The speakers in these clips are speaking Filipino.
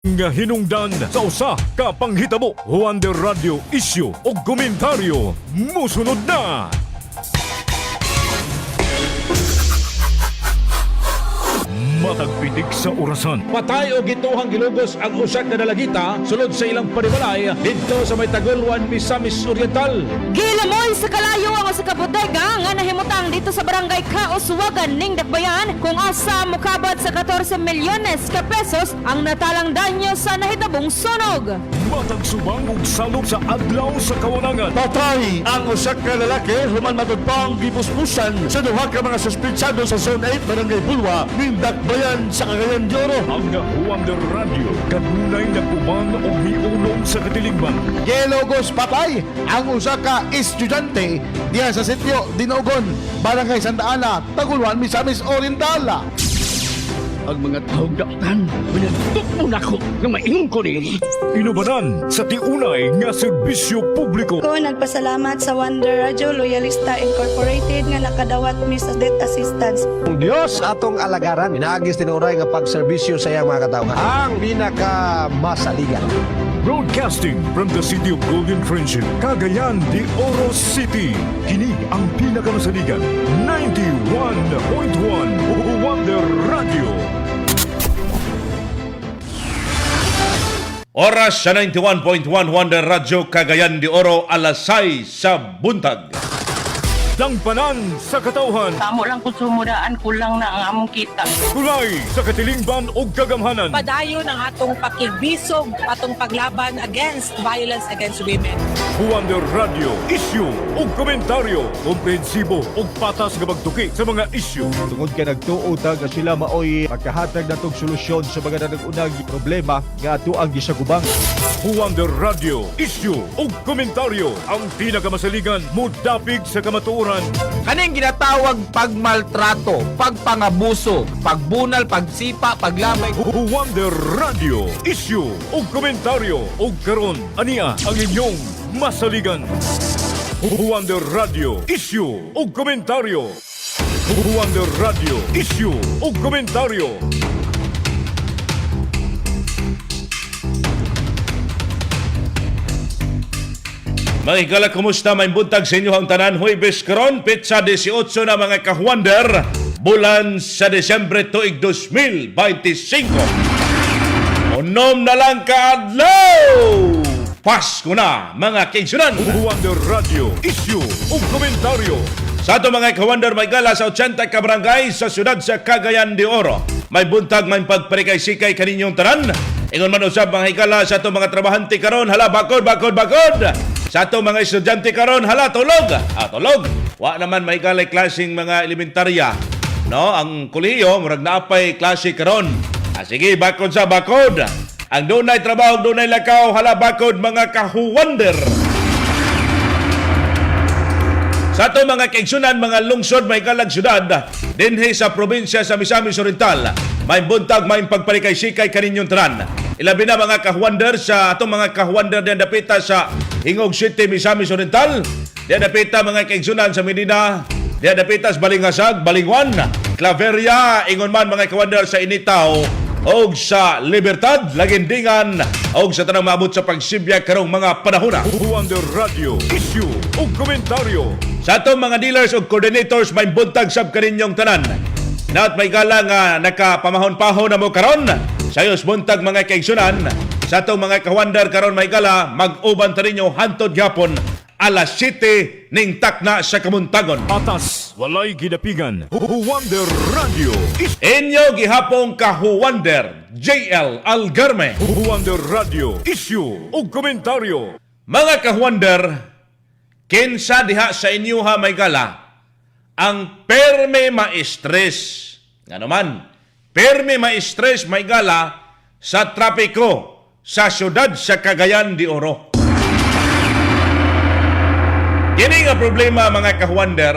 Nga hinungdan sa usa ka panghitabo, Wonder Radio issue o komentaryo musunod na. Matagpitig sa orasan. Patay o gituhang gilugos ang usak na dalagita sulod sa ilang panimalay dito sa may Tagulwan, Misamis Oriental. Gilamoy sa kalayo ang sa kabodega nga nahimutang dito sa barangay Kauswagan ning Dakbayan kung asa mukabad sa 14 milyones ka pesos ang natalang danyo sa nahitabong sunog. Matagsubang og salop sa adlaw sa kawanangan. Patay ang usak ka lalaki human matudpang gipuspusan sa duha ka mga suspitsado sa Zone 8 Barangay Bulwa ning Dakbayan sa Cagayan de Oro. Ang Wonder Radio kanunay na kuman o miulong sa katilingban. Gelogos patay ang usa ka estudyante diha sa sitio Dinogon, Barangay Santa Ana, Tagulwan, Misamis Oriental. Ang mga taong daotan, pinagtok mo na ako na maingon ko nila. Inubanan sa tiunay nga serbisyo publiko. Ko nagpasalamat sa Wonder Radio Loyalista Incorporated nga nakadawat mi sa death assistance. Ang Diyos atong alagaran, inaagis tinuray nga pagserbisyo sa iyang mga katawhan. Ang pinakamasaligan. Broadcasting from the city of Golden Friendship, Cagayan de Oro City. Kini ang pinakamasaligan. 91.1 Wonder Radio. Oras sa 91.1 Wonder Radio Cagayan de Oro, alas 6 sa buntag. Dangpanan sa katauhan. Tamo lang kung sumudaan, kulang na ang among kita. Tulay sa katilingban o kagamhanan. Padayon ang atong pakigbisog, atong paglaban against violence against women. Wonder Radio, issue o komentaryo. Komprehensibo o patas nga pagtuki sa mga issue. Tungod ka nagtuotag nga sila maoy magkahatag natong solusyon sa mga nanag-unang problema nga ato ang gisagubang. Wonder Radio, issue o komentaryo. Ang pinakamasaligan, mudapig sa kamatuoran. Kaning ginatawag pagmaltrato, pagpangabuso, pagbunal, pagsipa, paglamay. Wonder Radio, issue o komentaryo. O karon, ania ang inyong masaligan. Wonder Radio, issue o komentaryo. Wonder Radio, issue o komentaryo. Mga higala, kumusta? May buntag sa inyo ang tanan. Huwebes karon, petsa 18 na mga ka-Wonder, bulan sa Desyembre tuig 2025. Unom na lang kaadlaw! Pasko na, mga kaigsunan! Wonder Radio, issue o komentaryo. Sa ato mga ka-Wonder, may gala sa 80 ka barangay sa siyudad sa Cagayan de Oro. May buntag, may pagparikay-sikay kaninyong tanan. Ingon man usab mga higala sa ato mga trabahante karon, hala bakod. Sa ato mga estudyante karon, hala tulog. Tulog. Wa naman may higala klaseng mga elementarya. No, ang kolehiyo murag naapay klase karon. Sige, bakod sa bakod. Ang dunay trabaho, dunay lakaw, hala bakod mga ka-Wonder. Sa ato mga kaigsunan, mga lungsod, may kalag syudad, dinhi sa probinsya sa Misamis Oriental, may buntag, may pagparikay-sikay kaninyong tanan. Ilabi na mga ka-Wonder sa atong mga ka-Wonder na dapita sa Hingog City, Misamis Oriental, na dapita mga kaigsunan sa Medina, na dapita sa Balingasag, Balingwan, Claveria, ingon man mga ka-Wonder sa Initaw, og sa Libertad, Lagindingan, og sa tanang maabot sa pagsibya karong mga panahona. Wonder Radio, issue o komentaryo. Sa atong mga dealers o coordinators, may buntag sab kaninyong tanan. Naat may gala nga nakapamahon-pahon na mo karon. Sayos buntag mga kaigsunan. Sa atong mga ka-Wonder karon may gala, mag-uban ta ninyo hantod gyapon alas 7 ning takna sa kamuntagon. Patas, walay gidapigan. Wonder Radio, Inyo gihapong ka-Wonder, JL Algarme. Wonder Radio, issue o komentaryo. Mga ka-Wonder, kinsa diha sa inyo ha may gala ang perme ma-stress. Nga naman, perme ma-stress may gala sa trapiko sa siyudad sa Cagayan de Oro. Kini nga problema mga ka-Wonder,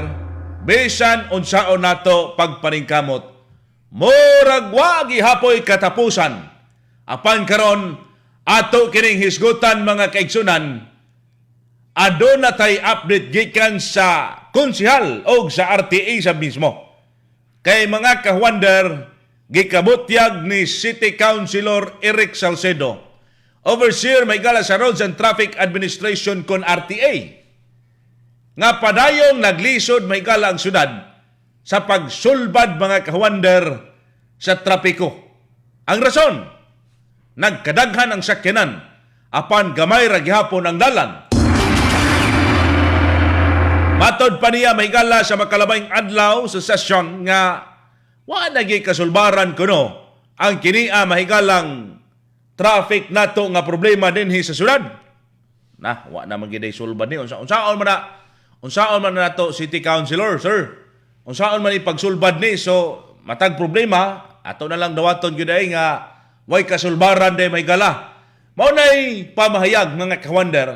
bisan unsaon nato pagpaningkamot, murag wa gihapoy katapusan. Apan karon ato kining hisgutan mga kaigsunan, aduna tay update gikan sa konsehal o sa RTA sa mismo. Kay mga ka-Wonder, gikabutyag ni City Councilor Eric Salcedo, overseer may gala sa Roads and Traffic Administration kon RTA, nga padayong naglisod may gala ang syudad sa pagsulbad mga kawander sa trapiko. Ang rason, nagkadaghan ang sakyanan apan gamay ra gihapon ang dalan. Matod pa niya may gala sa makalabayng adlaw sa session nga wa nagi kasulbaran kuno ang kinia mahigalang traffic nato nga problema dinhi sa syudad. Na wa na magiday sulbad ni unsaon man nato City Councilor, sir. Unsaon man ipagsulbad ni so matag problema ato na lang dawaton gyud ay nga way kasulbaran day may gala. Mao nay pamahayag mga kawander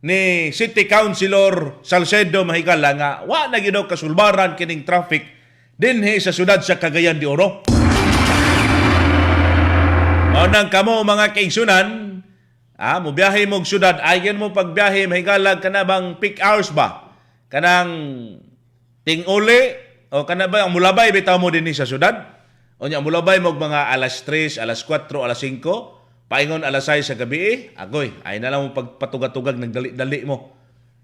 ni City Councilor Salcedo mahigala nga wa na gyud kasulbaran kining traffic dinhi sa syudad sa Cagayan de Oro. Mao nang kamo mga kaigsunan, mobiyahe mo og syudad, ayon mo pagbiyahe mahigala kana bang peak hours ba? Kanang ting-uli o kana ba ang mulabay bitaw mo dinhi sa syudad? Unya mulabay mo og mga alas 3, alas 4, alas 5, paingon alas 6 sa gabi, agoy, ay na lang mo pagpatugag-tugag nagdali-dali mo.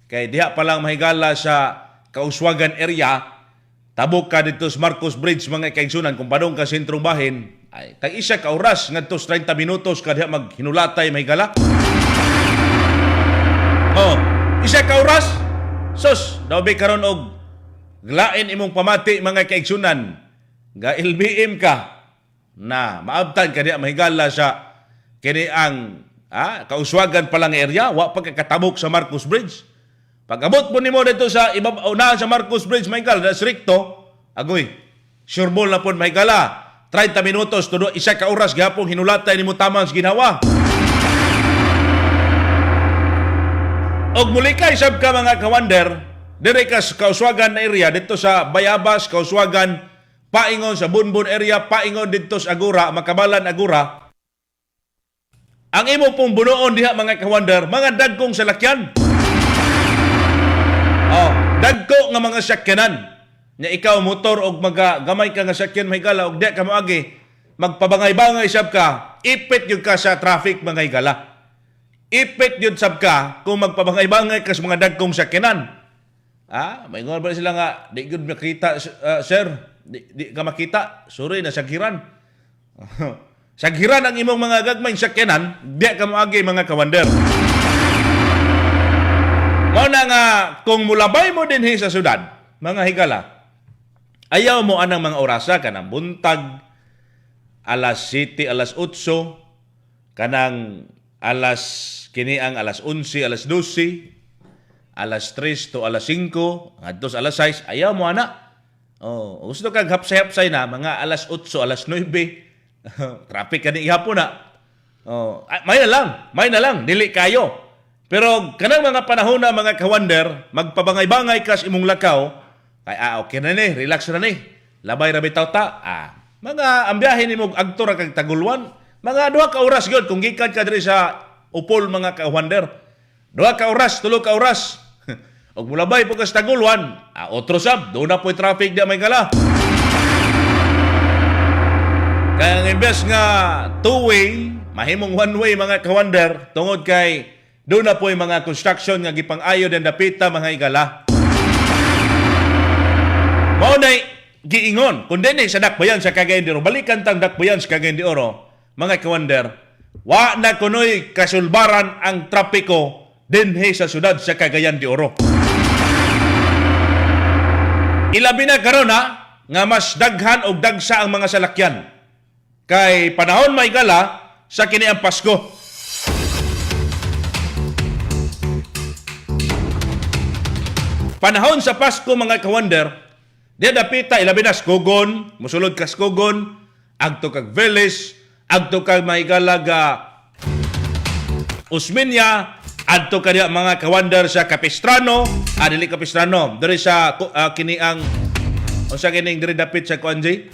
Kay diha pa lang mahigala sa Kauswagan area, tabok ka dito sa Marcos Bridge mga kaigsunan kung padong ka sentrong bahin, ay tag isa ka oras ngadto 30 minutos ka diha maghinulatay mahigala. Oh, isa ka oras. Sus, dabi karon og glain imong pamati mga kaigsunan. Ga LBM ka na maabtan ka diha mahigala sa kini ang Kauswagan pa lang area, wa pa katabok sa Marcos Bridge. Pag-abot mo nimo dito sa una sa Marcos Bridge, mahigala, distrikto, agoy, sureball na po mahigala. 30 minutos, tudo, isa ka oras, gapong hinulatay nimo tamang sa ginawa. Og mulikay sab ka mga kawander, dire ka sa Kauswagan area, dito sa Bayabas, Kauswagan, paingon sa Bunbun area, paingon dito sa Agura, Makabalan, Agura. Ang imo pong bunoon diha mga kawander, mga dagkong salakyan. Dagko nga mga sakyanan. Nya ikaw motor og gamay ka nga sakyan mahigala og di ka moagi, magpabangay-bangay sab ka, ipit gyud ka sa traffic mga higala. Ipit gyud sab ka kung magpabangay-bangay ka sa mga dagkong sakyanan. Maingon ba sila nga di gyud makita sir, di ka makita, sorry na saghiran. Saghiran ang imong mga gagmayng sakyanan, di ka moagi mga kawander. Mao na nga kung mulabay mo dinhi sa syudad, mga higala, ayaw mo anang mga orasa kanang buntag, alas 7, alas 8, kanang kini ang alas 11, alas 12, alas 3 to alas 5, ngadto sa alas 6, ayaw mo ana. Gusto kag hapsay-hapsay na mga alas 8, alas 9. Traffic kani ihapon na. May na lang, dili kayo. Pero kanang mga panahon na mga kawander, magpabangay-bangay kas imong lakaw, kay okay na ni, relax na ni. Labay ra bitaw ta. Mga ambiyahe nimo agto ra kag Taguluan, mga 2 ka oras gyud kung gikan ka diri sa Upol mga kawander. 2 ka oras, 3 ka oras. Og mulabay po ka sa Taguluan, otro sab, do na po'y traffic di may gala. Kaya ang imbes nga two-way, mahimong one-way mga kawander, tungod kay doon na po yung mga construction nga gipang-ayo den dapita mga higala. Mao nay giingon, kung din sa Dakbayan sa Cagayan de Oro, balikan tang Dakbayan sa Cagayan de Oro, mga kawander, wa na kunoy kasulbaran ang trapiko dinhi sa syudad sa Cagayan de Oro. Ilabi na karon nga mas daghan og dagsa ang mga salakyan. Kay panahon may gala sa kini ang Pasko. Panahon sa Pasko mga kawander, di dapita ilabi na Skogon, musulod ka Skogon, agto kag Vélez, agto kag mahigalaga Osmeña, adto ka diha mga kawander sa Capistrano, dili Capistrano, diri sa kini ang unsa kining diri dapit sa Kuanji,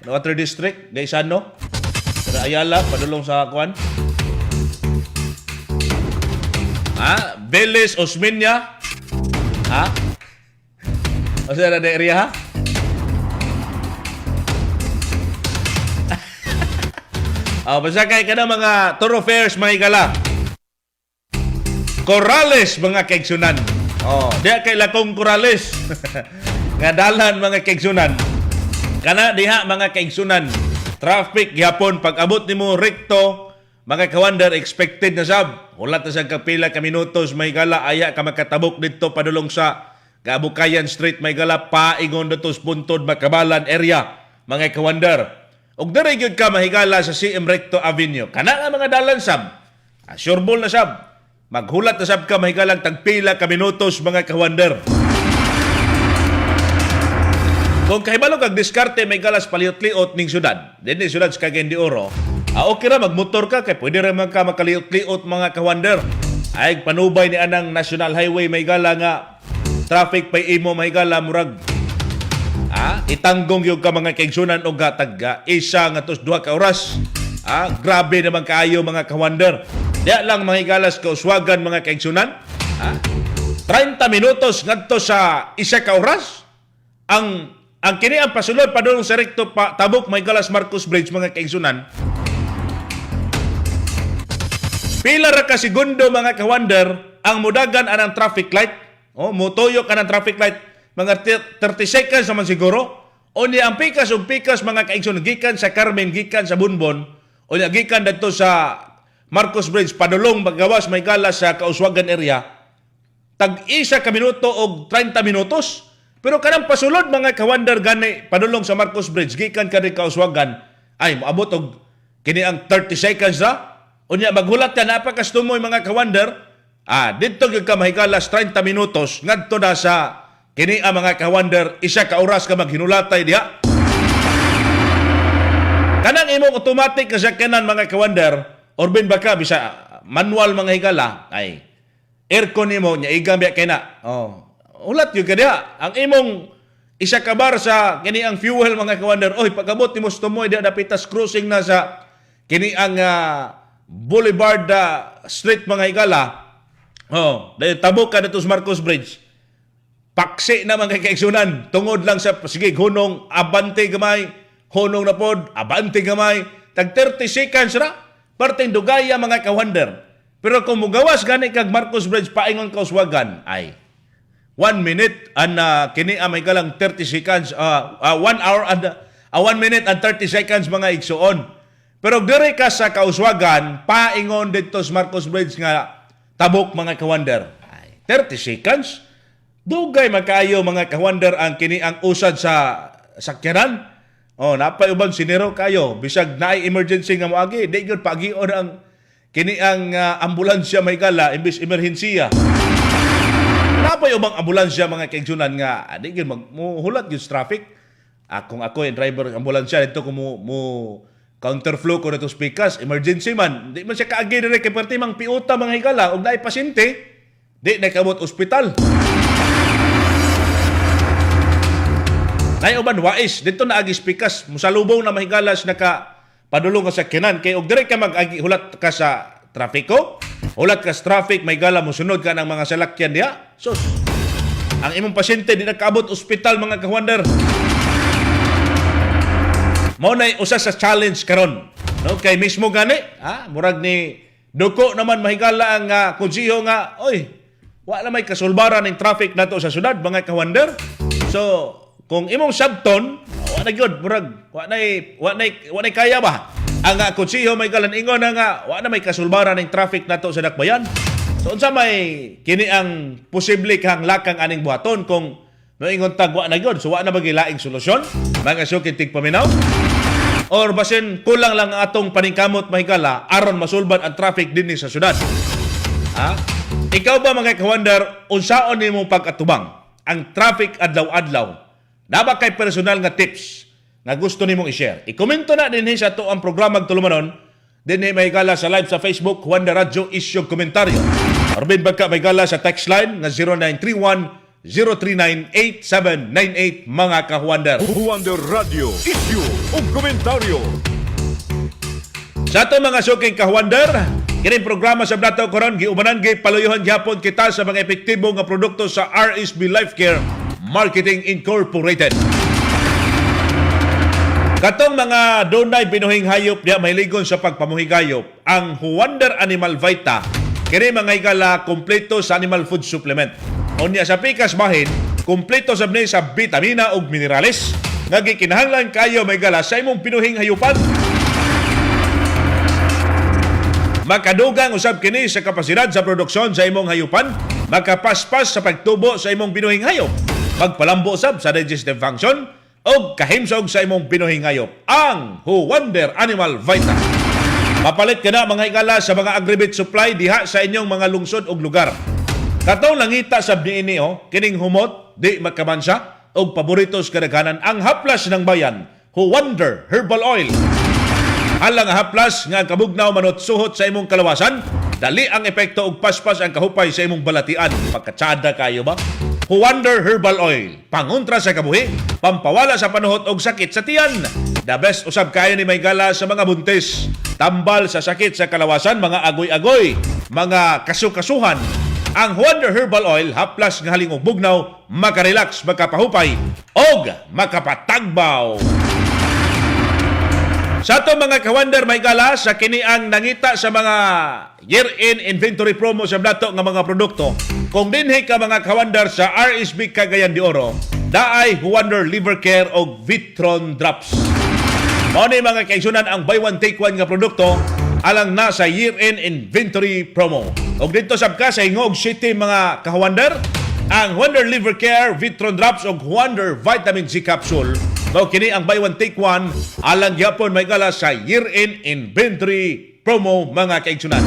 Water District, Gaisano, sa Ayala, padulong sa Kuan. Vélez, Osmeña, o sa area ha? Basta kay ka na mga thoroughfares mga higala. Corrales mga kaigsunan. Diya kay lakong Corrales. Nga dalan mga kaigsunan. Kana diha mga kaigsunan. Traffic gyapon pag abot nimo rekto mga kawander expected na sab. Ulat na sa kapila ka minutos may gala aya ka makatabok dito padulong sa Kabukayan Street may gala paingon dito sa Puntod Makabalan area mga kawander. Og diri gyud ka mahigala sa CM Recto Avenue. Kana nga mga dalan sab. Sureball na sab. Maghulat na sab ka mahigalang tagpila ka minutos mga kawander. Kung kahibalo kag diskarte may galas paliot-liot ning syudad. Dinhi syudad sa Cagayan de Oro. Okay ra magmotor ka kay pwede ra man ka makaliot-liot mga kawander. Ay panubay ni anang National Highway may gala nga traffic pay imo may gala murag itanggong yung ka mga kaigsunan o tagga isa nga tos 2 ka oras. Grabe naman kaayo mga kawander. Diya lang mga igalas ka uswagan mga kaigsunan. 30 minutos ngadto sa 1 ka oras. Ang kini ang pasulod padulong sa rekto tabok may galas Marcos Bridge mga kaigsunan. Pila ra ka segundo mga kawander ang mudagan anang traffic light. Mutoyo ka ng traffic light mga 30 seconds naman siguro. O niya ang pikas mga kaigsunan gikan sa Carmen, gikan sa Bunbon, o niya gikan dito sa Marcos Bridge padulong magawas may galas sa Kauswagan area. Tag-isa ka minuto o 30 minutos. Pero kanang pasulod mga kawander gani padulong sa Marcos Bridge gikan ka rin Kauswagan ay moabot og kini ang 30 seconds na. Unya maghulat ka napakastumoy mga kawander. Dito gyud ka mahigalas 30 minutos ngadto na sa kini ang mga kawander 1 ka oras ka maghinulatay diha. Kanang imong automatic ka sakyanan mga kawander Orbin baka bisa manual mga higala ay aircon nimo nya igambi kay na. Ulat yung kaya. Ang imong isa ka bar sa kini ang fuel mga kawander. Pagabot ni Mostomoy di dapitas crossing na sa kini ang Boulevard Street mga higala. Dahil tabok ka dito sa Marcos Bridge. Paksi na mga kaigsunan. Tungod lang sa sige hunong abante gamay. Hunong na pod abante gamay. Tag 30 seconds ra. Parteng dugaya mga kawander. Pero kung mugawas gani kag Marcos Bridge paingon Kauswagan ay 1 minute and kini may galang 30 seconds 1 hour and 1 minute and 30 seconds mga igsuon. Pero diri ka sa Kauswagan paingon dito sa Marcos Bridge nga tabok mga kawander ay 30 seconds. Dugay magkaayo mga kawander ang kini ang usad sa sakyanan. Napay ubang sinero kayo bisag naay emergency nga moagi di gyud pagion ang kini ang ambulansya may gala imbis emerhensiya. Napay ubang ambulansya mga kaigsunan nga di gyud maghulat gyud traffic. Kung ako yung driver ng ambulansya dito ko mo counterflow ko dito speakers emergency man di man siya kaagi dire kay perti mang piuta mga higala og naay pasyente di na kamot ospital. Nay uban wais dito na agi speakers musalubong na mahigalas naka padulong ka sa sakyanan kay og dire ka mag-agi hulat ka sa trafiko hulat ka sa traffic mahigala mo sunod ka ng mga salakyan diha sus ang imong pasyente di nakaabot ospital mga kawander. Mao nay usa sa challenge karon kay mismo gani murag ni duko naman mahigala ang konseho nga wala may kasulbaran ng traffic nato sa syudad mga kawander. So kung imong sabton, wala gyud murag wala nay kaya ba? Ang konseho may galan ingon nga wala may kasulbaran ng traffic nato sa Dakbayan. So unsa may kini ang posible kang lakang aning buhaton kung moingon tag wa na gyud so wala na magilaing solusyon mga sukit tigpaminaw or basin kulang lang atong paningkamot mahigala aron masulban ang traffic dinhi sa syudad. Ikaw ba mga kawander unsaon nimo pag-atubang ang traffic adlaw-adlaw? Naba kay personal nga tips na gusto nimong i-share. I-komento na din sa to ang programang Tulumanon. Din may gala sa live sa Facebook, Juan de Radyo Isyong Komentaryo. Orbin baka may gala sa text line nga 0931-039-8798 mga ka-Juander. Juan de Radyo Isyu o Komentaryo. Sa ato mga suking ka-Juander, kining programa sa Blato Koron, giubanan paluyuhan gyapon kita sa mga epektibo nga produkto sa RSB Life Care Marketing Incorporated. Katong mga dunay binuhing hayop diya mahiligon sa pagpamuhigayop, ang Wonder Animal Vita kini mga igala kompleto sa animal food supplement. Unya sa pikas bahin, kompleto sab ni sa bitamina ug minerales nga gikinahanglan kayo may gala sa imong binuhing hayupan. Makadugang usab kini sa kapasidad sa produksyon sa imong hayupan, makapaspas sa pagtubo sa imong binuhing hayop, magpalambo usab sa digestive function o kahimsog sa imong binuhing hayop. Ang Wonder Animal Vita. Mapalit ka na mga igala sa mga aggregate supply diha sa inyong mga lungsod o lugar. Katong langita sa ini kining humot, di makamansa o paboritos kadaghanan ang haplas ng bayan, Wonder Herbal Oil. Alang haplas nga kabugnaw manot suhot sa imong kalawasan, dali ang epekto og paspas ang kahupay sa imong balatian. Pagkatsada kayo ba? Wonder Herbal Oil, pangontra sa kabuhi, pampawala sa panuhot og sakit sa tiyan. The best usab kayo ni may gala sa mga buntis, tambal sa sakit sa kalawasan, mga agoy-agoy, mga kasukasuhan. Ang Wonder Herbal Oil, haplas nga haling og bugnaw, makarelax, makapahupay, og makapatagbaw. Sa ato mga ka-Wonder may gala, sa kini ang nangita sa mga year-end inventory promo sa blato nga mga produkto. Kung dinhi ka mga ka-Wonder sa RSB Cagayan de Oro, daay Wonder Liver Care o Vitron Drops. Mao ni mga kaigsunan ang buy one take one nga produkto alang na sa year-end inventory promo. Og dito sab ka sa Hingog City mga ka-Wonder, ang Wonder Liver Care, Vitron Drops o Wonder Vitamin C Capsule. Mao kini ang buy one take one alang gyapon may gala sa year-end inventory promo mga kaigsunan.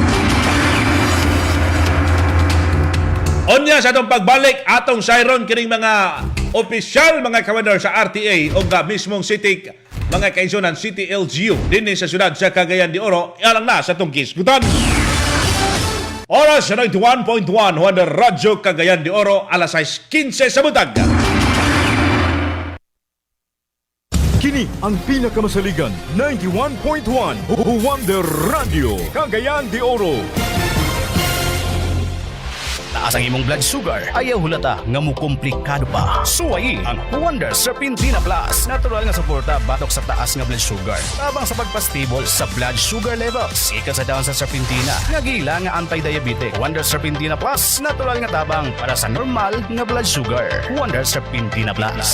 Onya sa atong pagbalik atong sayron kining mga opisyal mga ka-Wonder sa RTA o nga mismong city mga kaigsunan City LGU dinhi sa syudad sa Cagayan de Oro alang na sa atong kisgutan. Oras 91.1 Wonder Radyo Cagayan de Oro, alas 6:15 sa buntag. Kini ang pinakamasaligan 91.1 Wonder Radio Cagayan de Oro. Taas ang imong blood sugar, ayaw hulata nga mo komplikado pa. Suwayi ang Wonder Serpentina Plus. Natural nga suporta batok sa taas nga blood sugar. Tabang sa pagpastable sa blood sugar levels. Ika sa daon sa serpentina, nga gila nga anti-diabetic. Wonder Serpentina Plus, natural nga tabang para sa normal nga blood sugar. Wonder Serpentina Plus.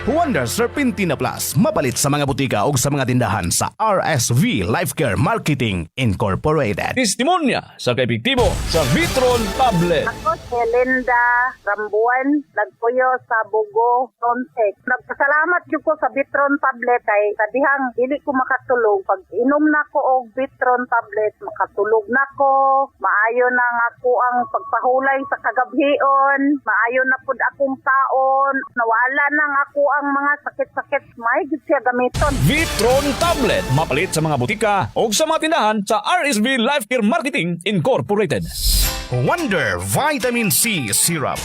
Wonder Serpentina Plus, mapalit sa mga butika o sa mga tindahan sa RSV Life Care Marketing Incorporated. Testimonya sa kaepektibo sa Vitron Tablet. Ako si Linda Rambuan, nagpuyo sa Bugo, Tonsek. Nagpasalamat yun ko sa Vitron Tablet kay kadihang hindi ko makatulog. Pag inom na ko og Vitron Tablet, makatulog na ko. Maayo na nga ako ang pagpahulay sa kagabhion. Maayo na pud akong taon. Nawala na nga ako ang mga sakit-sakit. May gid siya gamiton. Vitron Tablet, mapalit sa mga butika o sa mga tindahan sa RSV Life Care Marketing Incorporated. Wonder Vitamin C Syrup.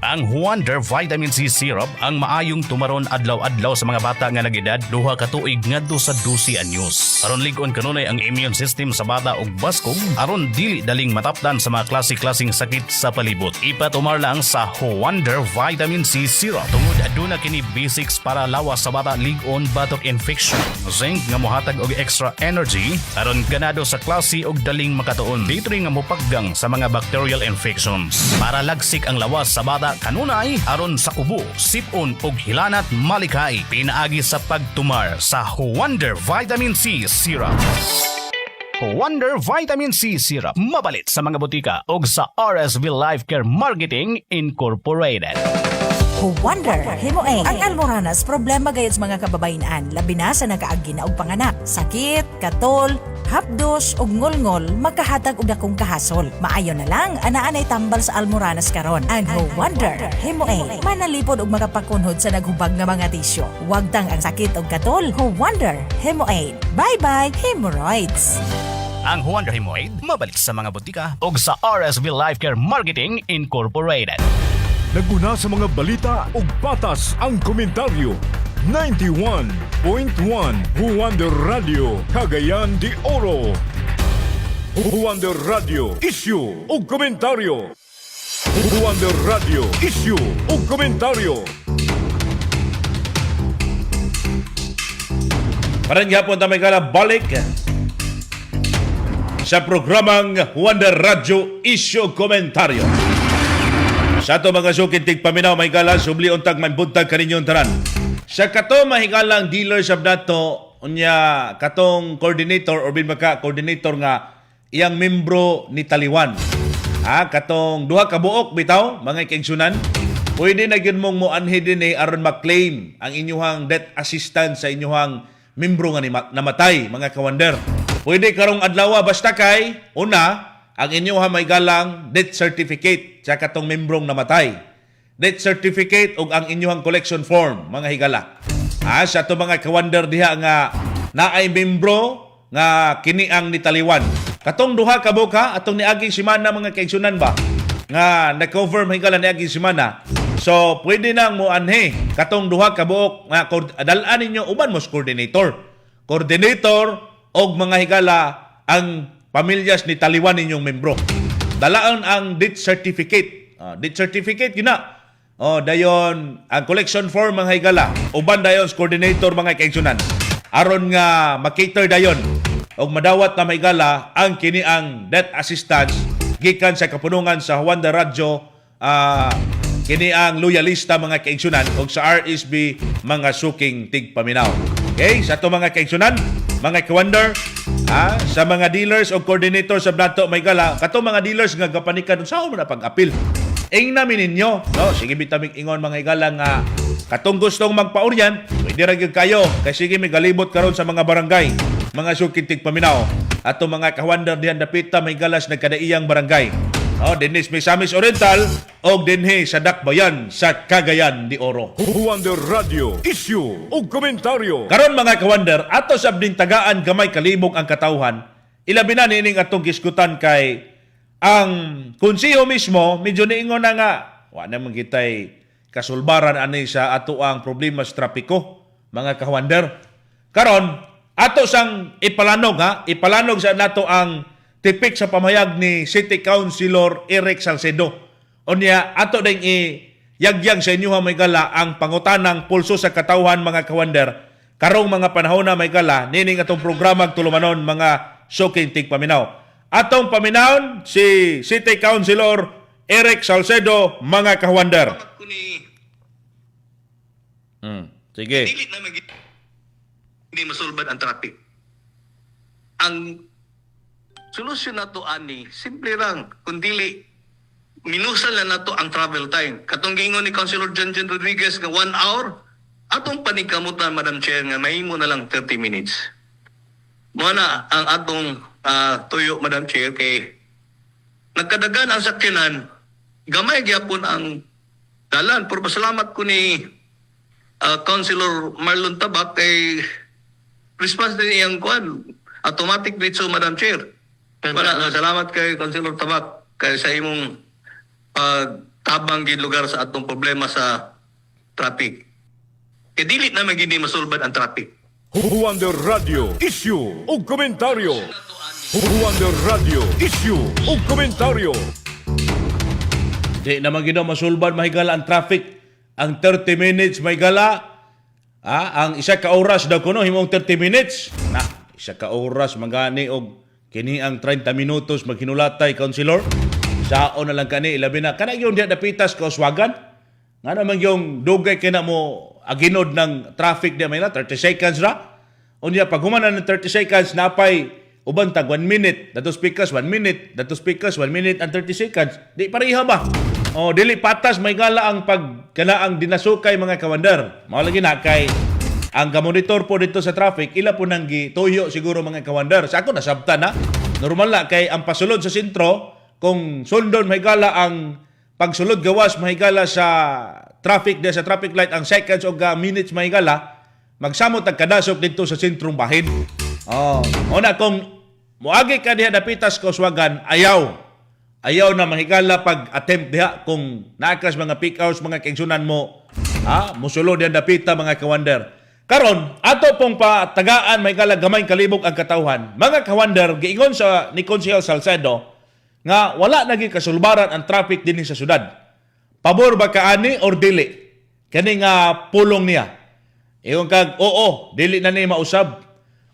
Ang Wonder Vitamin C Syrup ang maayong tumaron adlaw-adlaw sa mga bata nga nag-edad 2 ka tuig ngadto sa 12 anyos. Aron lig-on kanunay ang immune system sa bata ug baskog aron dili daling matapdan sa mga klase-klaseng sakit sa palibot. Ipatumar lang sa Wonder Vitamin C Syrup. Tungod aduna kini basics para lawas sa bata lig-on batok infection. Zinc nga mohatag og extra energy aron ganado sa klase ug daling makatuon. Dito rin nga mopaggang sa mga bacterial infections. Para lagsik ang lawas sa bata kanunay aron sa kubo, sipon ug hilanat malikay. Pinaagi sa pagtumar sa Wonder Vitamin C Syrup. Wonder Vitamin C Syrup, mabalit sa mga butika ug sa RSV Life Care Marketing Incorporated. Wonder Himoeng. Ang almoranas problema gayud sa mga kababayan, labi na sa nagaagi na og panganak. Sakit, katol, hapdos ug ngolngol magkahatag og dakong kahasol. Maayo na lang ana-anay tambal sa almoranas karon. Ang Wonder Himoeng manalipod og makapakunhod sa naghubag nga mga tisyo. Huwag tang ang sakit og katol. Wonder Himoeng. Bye-bye hemorrhoids. Ang Wonder Himoid, mabalik sa mga butika ug sa RSV Life Care Marketing Incorporated. Naguna sa mga balita ug patas ang komentaryo. 91.1 Wonder Radio Cagayan de Oro. Wonder Radio Issue ug komentaryo. Wonder Radio Issue ug komentaryo. Parang gihapon ta may kala balik sa programang Wonder Radio Isyo Komentaryo. Sa ato mga sukintig paminaw may kala subli untag may buntag kaninyong tanan. Sa kato mahigalang dealer sa dato unya katong coordinator or binmaka coordinator nga iyang membro ni Taliwan. Katong duha ka buok bitaw mga kaigsunan. Pwede na gyud mong moanhi dinhi aron ma-claim ang inyuhang death assistance sa inyuhang membro nga namatay mga kawander. Pwede karong adlaw basta kay una ang inyuha may galang death certificate sa katong membrong namatay. Death certificate ug ang inyuhang collection form mga higala. Sa to mga kawander diha nga naay membro nga kini ang ni Taliwan. Katong duha ka buka atong niaging semana mga kaigsunan ba nga na-cover mahigala niaging semana. So, pwede nang mo anhe katong duha ka buok nga dalaan ninyo uban mos coordinator. Coordinator og mga higala ang pamilyas ni Taliwan ninyong membro. Dalaan ang death certificate. Death certificate gina. Dayon ang collection form mga higala. Uban dayon coordinator mga kaigsunan. Aron nga makater dayon og madawat na mahigala ang kini ang death assistance gikan sa kapunungan sa Wonder Radio kini ang loyalista mga kaigsunan o sa RSB mga suking tigpaminaw. Okay, sa to mga kaigsunan, mga kawander, sa mga dealers o coordinator sa Blato may gala, kato mga dealers nga gapanikan sa mo na pag-apil. Ing namin ninyo, no? Sige bitamig ingon mga igala nga katong gustong magpa-orient, pwede ra gyud kayo kay sige may galibot karon sa mga barangay, mga suking tigpaminaw. Ato mga kawander diyan dapita may galas nagkadaiyang barangay. Dinhi sa Misamis Oriental o dinhi sa Dakbayan sa Cagayan de Oro. Wonder Radio Isyu ug Komentaryo. Karon mga kawander, ato sa abding tagaan gamay kalibog ang katawhan, ilabi na nining atong giskutan kay ang konseho mismo medyo niingon na nga wa na man kitay kasulbaran ani sa ato ang problema sa trapiko mga kawander. Karon ato sang ipalanog sa nato ang tipik sa pamayag ni City Councilor Eric Salcedo. Unya ato ding yagyang sa inyo may gala ang pangutanang pulso sa katawhan mga kawander. Karong mga panahon na may gala nining atong programang tulumanon mga suking tigpaminaw. Atong paminawon si City Councilor Eric Salcedo mga kawander. Sige. Dili na hindi masulbad ang traffic. Ang solusyon na to ani, simple lang, kundili minusal na nato ang travel time. Katong giingon ni Councilor Janjan Rodriguez nga 1 hour, atong panikamutan Madam Chair nga mahimo na lang 30 minutes. Mo na ang atong tuyo Madam Chair kay nagkadagan ang sakyanan, gamay gyapon ang dalan. Pero pasalamat ko ni Councilor Marlon Tabak kay response din iyang kuan automatic dito Madam Chair. Salamat kay Councilor Tabak kay sa imong tabang gid lugar sa atong problema sa traffic. Kay dili na magindi masulbad ang traffic. Wonder Radio Isyu ug Komentaryo. Wonder Radio Isyu ug Komentaryo. Di naman ginaw masulban mahigala ang traffic. Ang 30 minutes mahigala. Ang isa ka oras daw kuno himong 30 minutes. Isa ka oras magani og kini ang 30 minutos maghinulatay, Councilor. Sao na lang kani, ilabi na. Kana yung diya dapitas ka uswagan. Nga naman yung dugay kina mo aginod ng traffic diya may 30 seconds ra. Unya, pag humana ng 30 seconds, napay uban tag 1 minute. Dato speakers, 1 minute. Dato speakers, 1 minute and 30 seconds. Di pareha ba? Dili patas may gala ang pagkanaang dinasukay mga kawander. Mao lagi na kay ang gamonitor po dito sa traffic, ila po nang gituyo siguro mga kawander. Sa ako nasabtan na. Normal na kay ang pasulod sa sentro, kung sundon mahigala ang pagsulod gawas mahigala sa traffic sa traffic light ang seconds o minutes mahigala, magsamot ang kadasok dito sa sentrong bahin. Una kung muagi ka diha dapitas ka uswagan, ayaw na mahigala pag-attempt diha kung naakas mga peak hours mga kaigsunan mo, musulod diha dapita mga kawander. Karon, ato pong patagaan may gamay kalibog ang katawhan. Mga kawander, giingon sa ni Councilor Salcedo nga wala naging kasulbaran ang traffic din sa syudad. Pabor ba kaani or dili? Kani nga pulong niya. Iyon kag, dili na ni mausab.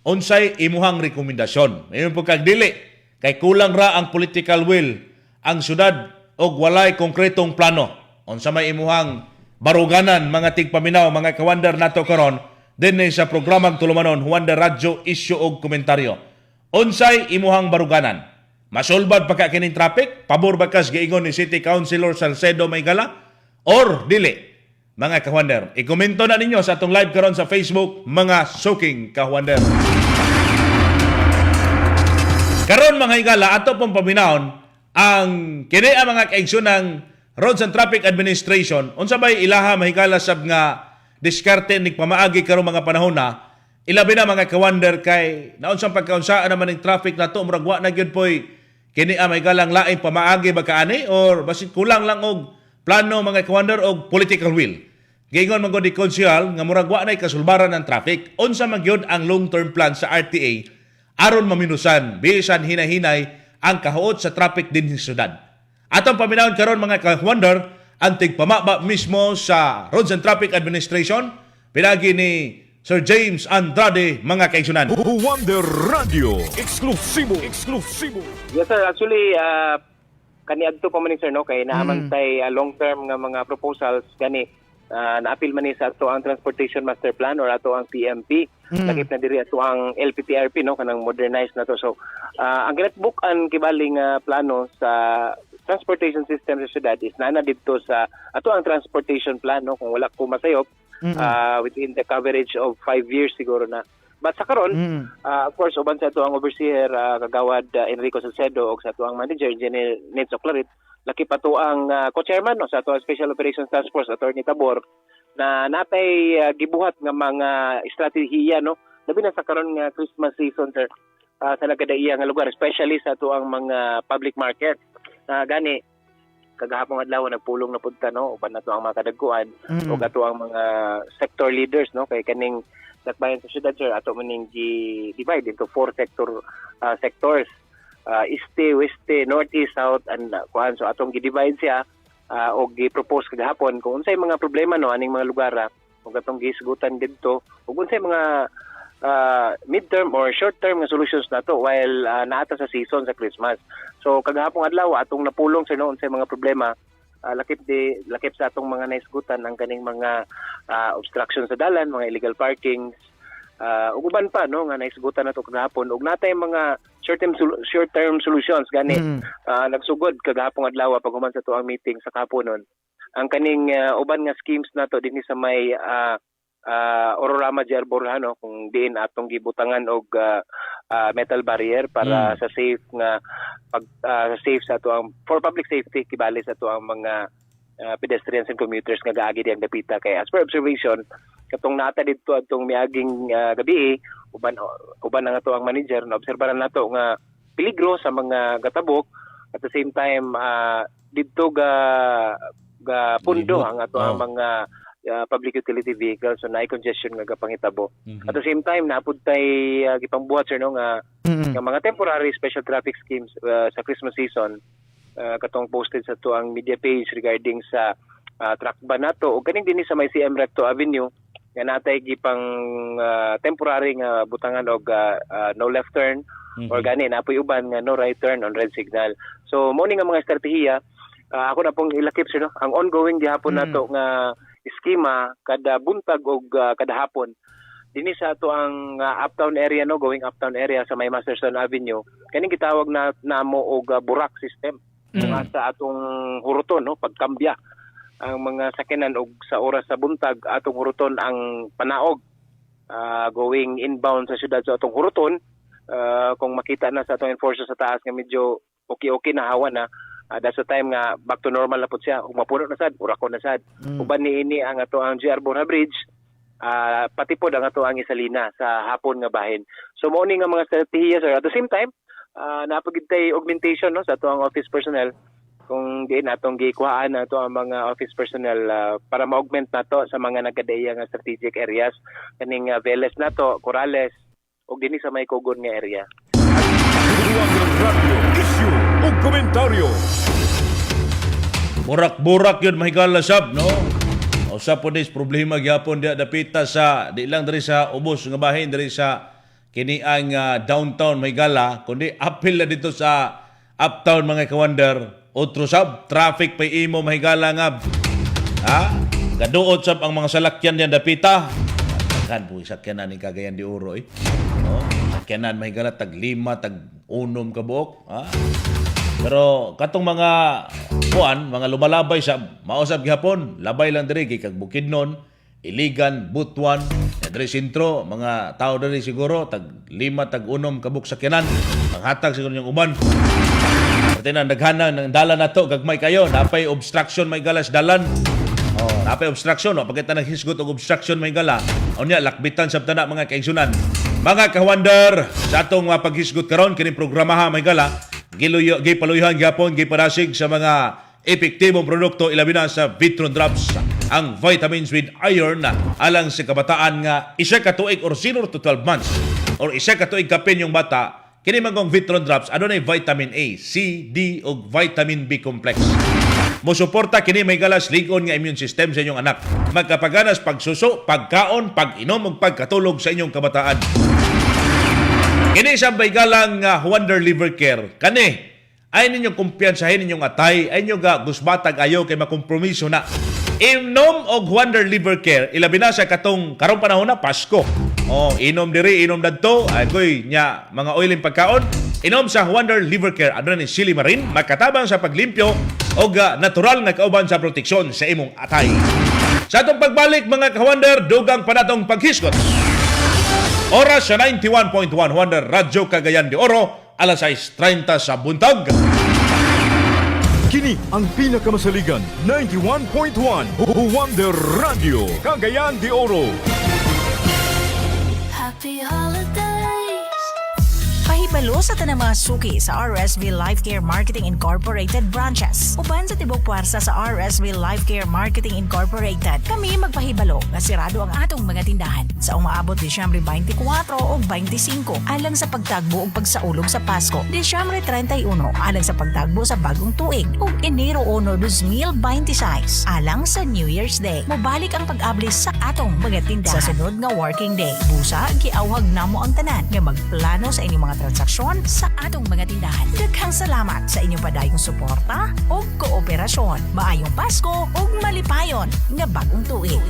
unsay imuhang rekomendasyon. Mayon po kag dili kay kulang ra ang political will ang syudad og walay konkretong plano. Unsa may imuhang baruganan mga tigpaminaw, mga kawander nato karon dinhi sa programang tulumanon Wonder Radyo Isyu og Komentaryo. Unsay imuhang baruganan? Masulbad pa ka kining traffic? Pabor ba kas giingon ni City Councilor Salcedo Maygala? Or dili? Mga kawander, ikomento na ninyo sa atong live karon sa Facebook, mga suking kawander. Karon mga higala, ato pong paminahon ang kini ang mga kaigsoon ng Roads and Traffic Administration. Unsa bay ilaha mahigala sab nga diskarte ning pamaagi karong mga panahon na ilabi na mga kawander kay naunsang pagkaunsaan naman ng traffic nato murag wa na gyud poy kini ang mahigalang laing pamaagi ba kaani or basit kulang lang og plano mga kawander og political will. Gingon man gud di konsyal nga murag wa nay kasulbaran ng traffic. Unsa man gyud ang long-term plan sa RTA aron maminusan bisan hinahinay ang kahuot sa traffic din sa syudad. Atong paminawon karon mga ka-wonder ang tigpamaba mismo sa Roads and Traffic Administration pinagi ni Sir James Andrade mga kaigsunan. Wonder Radio, eksklusibo. Yes sir, actually kaniadto pa man ni sir no kay naamantay long-term nga mga proposals gani na-appeal man ni sa ato ang Transportation Master Plan or ato ang PMP. Lakip na diri ato ang LPTRP no kanang modernized na to. So ang ginatbuk-an kibaling plano sa transportation system sa syudad is nana didto sa ato ang transportation plan no kung wala ko masayop within the coverage of 5 years siguro na. But sa karon of course uban sa ato ang overseer kagawad Enrico Salcedo ug sa ato ang manager Engineer Neds Oclarit laki pa to ang co-chairman no sa ato ang Special Operations Task Force Attorney Tabor na natay gibuhat nga mga estratehiya no labi na sa karon nga Christmas season sir sa nagkadaiya nga lugar especially sa ato ang mga public market gani kagahapon adlaw nagpulong na punta no uban nato ang mga kadagkuan ug ato ang mga sector leaders no kay kaning dakbayan sa syudad sir ato maning divide into 4 sectors Este, Weste, Northeast, South and kuan so atong gi-divide siya og gi-propose kagahapon kung unsay mga problema no aning mga lugar ug atong gisgutan didto ug unsay mga midterm or short-term nga solutions nato while naata sa season sa Christmas. So kagahapon adlaw atong napulong sa no unsay mga problema lakip sa atong mga naisgutan ang kaning mga obstruction sa dalan, mga illegal parkings ug uban pa no nga naisgutan nato kagahapon ug natay mga short-term solutions gani nagsugod kagahapon adlaw pag human sa to ang meeting sa kahaponon ang kaning uban nga schemes nato dinhi sa may Ororama Jerborhano kung diin atong gibutangan og metal barrier para sa safe nga safe sa to ang for public safety kibali sa to ang mga pedestrians and commuters nga gaagi diyang dapita kay as per observation katong naata didto atong miaging gabi uban nga to ang manager na obserbaran nato nga peligro sa mga gatabok at the same time didto ga pundo ang ato ang mga public utility vehicles so naay congestion nga gapangitabo. At the same time naapod tay gipangbuhat sir no nga mga temporary special traffic schemes sa Christmas season katong posted sa to ang media page regarding sa truck ban nato ug kaning dinhi sa may CM Recto Avenue nga natay gipang temporary nga butangan og no left turn or gani napoy uban nga no right turn on red signal. So mo ni nga mga estratehiya ako na pong ilakip sir no ang ongoing gihapon nato nga eskema kada buntag og kada hapon dinhi sa ato ang uptown area no going uptown area sa may Masterson Avenue kaning gitawag na namo og burak system sa atong huruton no pagkambya ang mga sakyanan og sa oras sa buntag atong huruton ang panaog going inbound sa syudad sa atong huruton kung makita na sa atong enforcer sa taas nga medyo okay na hawa na that's the time nga back to normal na pud siya ug mapuno na sad urakon na sad uban niini ang ato ang GR Borja Bridge pati pod ang ato ang Isalina sa hapon nga bahin so mo ni nga mga estratehiya sir at the same time napagid tay augmentation no sa ato ang office personnel kung di natong gikuhaan nato ang mga office personnel para ma-augment nato sa mga nagkadaiya nga strategic areas kaning Veles nato Corrales ug dinhi sa may Cogon nga area. Wonder Radio Issue ug Komentaryo. Burak-burak yun mahigala sab no. Usa po dis problema gyapon dia dapita sa di lang diri sa ubos nga bahin diri sa kini ang downtown Maygala, kundi apil na dito sa uptown mga kawander. Otro sab, traffic pa imo Maygala nga. Gaduot sab ang mga salakyan diyan dapita. Kan po sakyanan ni Cagayan de Oro sakyanan Maygala tag 5, tag 6 ka buok. Pero katong mga mga lumalabay sa mausab gihapon, labay lang diri kay kag Bukidnon, Iligan, Butuan, diri sentro, mga tao diri siguro tag 5, tag 6 kabuk sakyanan. Panghatag siguro yung uban. Pati na naghana ng dalan nato gagmay kayo, napay obstruction Maygala sa dalan. Napay obstruction, pagkita naghisgot og obstruction Maygala, unya lakbitan sabta na mga kaigsunan. Mga kawander, sa atong paghisgot karon kini programaha Maygala, gipaluyhan gyapon, giparasig sa mga epektibong produkto ilabi na sa Vitron Drops, ang vitamins with iron alang sa kabataan nga isa ka tuig or 0 to 12 months or isa ka tuig kapin yung bata. Kini magong Vitron Drops adunay vitamin A, C, D ug vitamin B complex. Mosuporta kini Maygala ligon nga immune system sa inyong anak. Magkapaganas pagsuso, pagkaon, pag-inom ug pagkatulog sa inyong kabataan. Kini sa Maygalang Wonder Liver Care. Kani ay ninyong kumpiyansahin ninyong atay, ay ninyong gusbatag ayaw kay makompromiso na. Inom og Wonder Liver Care, ilabi na sa karong panahon na Pasko. Inom diri, inom dadto, agoy nya mga oiling pagkaon. Inom sa Wonder Liver Care, aduna ni silimarin, makatabang sa paglimpyo og natural nga kauban sa proteksyon sa imong atay. Sa atong pagbalik mga ka-Wonder, dugang pa natong paghisgot. Oras sa 91.1 Wonder Radyo Cagayan de Oro, alas 6:30 sa buntag. Kini ang pinakamasaligan 91.1 Wonder Radio Cagayan de Oro. Happy holidays! Pahibalo sa tanang mga suki sa RSV Life Care Marketing Incorporated branches. Uban sa tibok puwersa sa RSV Life Care Marketing Incorporated, kami magpahibalo na sirado ang atong mga tindahan sa umaabot Disyembre 24 o 25 alang sa pagtagbo o pagsaulog sa Pasko, Disyembre 31 alang sa pagtagbo sa bagong tuig ug Enero 1, 2026 alang sa New Year's Day. Mobalik ang pag-ablis sa atong mga tindahan sa sunod nga working day. Busa, giawhag namo ang tanan nga magplano sa inyong mga transaksyon sa atong mga tindahan. Daghang salamat sa inyong padayong suporta o kooperasyon. Maayong Pasko o malipayon nga bagong tuig.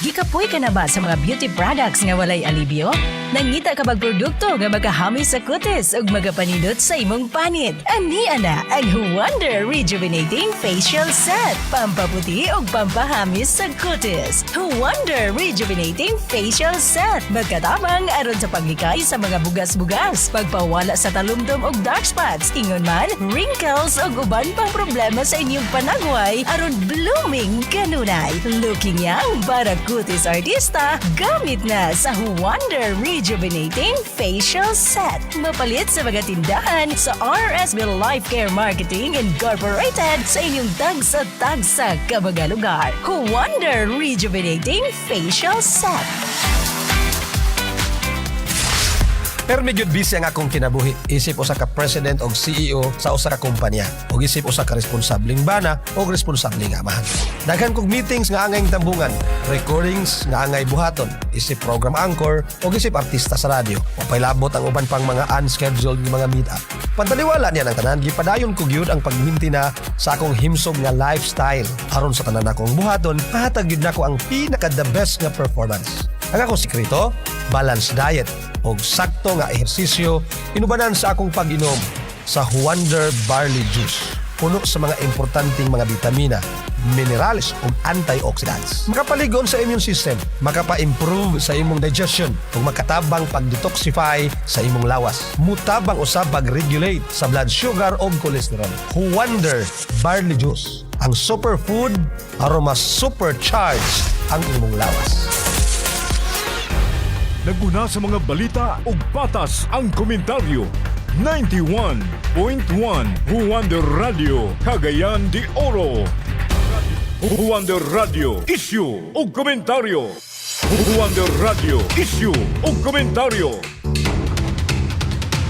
Gikapoy ka na ba sa mga beauty products nga walay alibyo? Nangita ka bag produkto nga makahamis sa kutis ug magapanindot sa imong panit. Ani ana ang Wonder Rejuvenating Facial Set. Pampaputi ug pampahamis sa kutis. Wonder Rejuvenating Facial Set. Magkatabang aron sa paglikay sa mga bugas-bugas, pagpawala sa talumdom ug dark spots, ingon man, wrinkles ug uban pang problema sa inyong panagway aron blooming kanunay. Looking young para kutis artista, gamit na sa Wonder Rejuvenating Facial Set. Mapalit sa mga tindahan sa RSV Life Care Marketing Incorporated sa inyong tagsa-tagsa ka mga lugar. Wonder Rejuvenating Facial Set. Permi gyud busy ang akong kinabuhi. Isip usa ka president og CEO sa usa ka kumpanya. Og isip usa ka responsabling bana og responsabling amahan. Daghan kog meetings nga angay tambungan, recordings nga angay buhaton, isip program anchor og isip artista sa radyo. Upay labot ang uban pang mga unscheduled mga meet-up. Pantaliwala niya ng tanan, gipadayon ko gyud ang pagminti na sa akong himsog nga lifestyle. Aron sa tanan akong buhaton, mahatag gyud nako ang pinaka the best nga performance. Ang akong sikreto, balanced diet og sakto nga ehersisyo inubanan sa akong pag-inom sa Wonder Barley Juice. Puno sa mga importanteng mga bitamina, minerals ug antioxidants. Makapaligon sa immune system, makapa-improve sa imong digestion ug makatabang pag-detoxify sa imong lawas. Mutabang usab pag-regulate sa blood sugar ug cholesterol. Wonder Barley Juice, ang superfood aron mas supercharge ang imong lawas. Naguna sa mga balita ug patas ang komentaryo. 91.1 Wonder Radio Cagayan de Oro. Wonder Radio Issue ug komentaryo. Wonder Radio Issue ug komentaryo.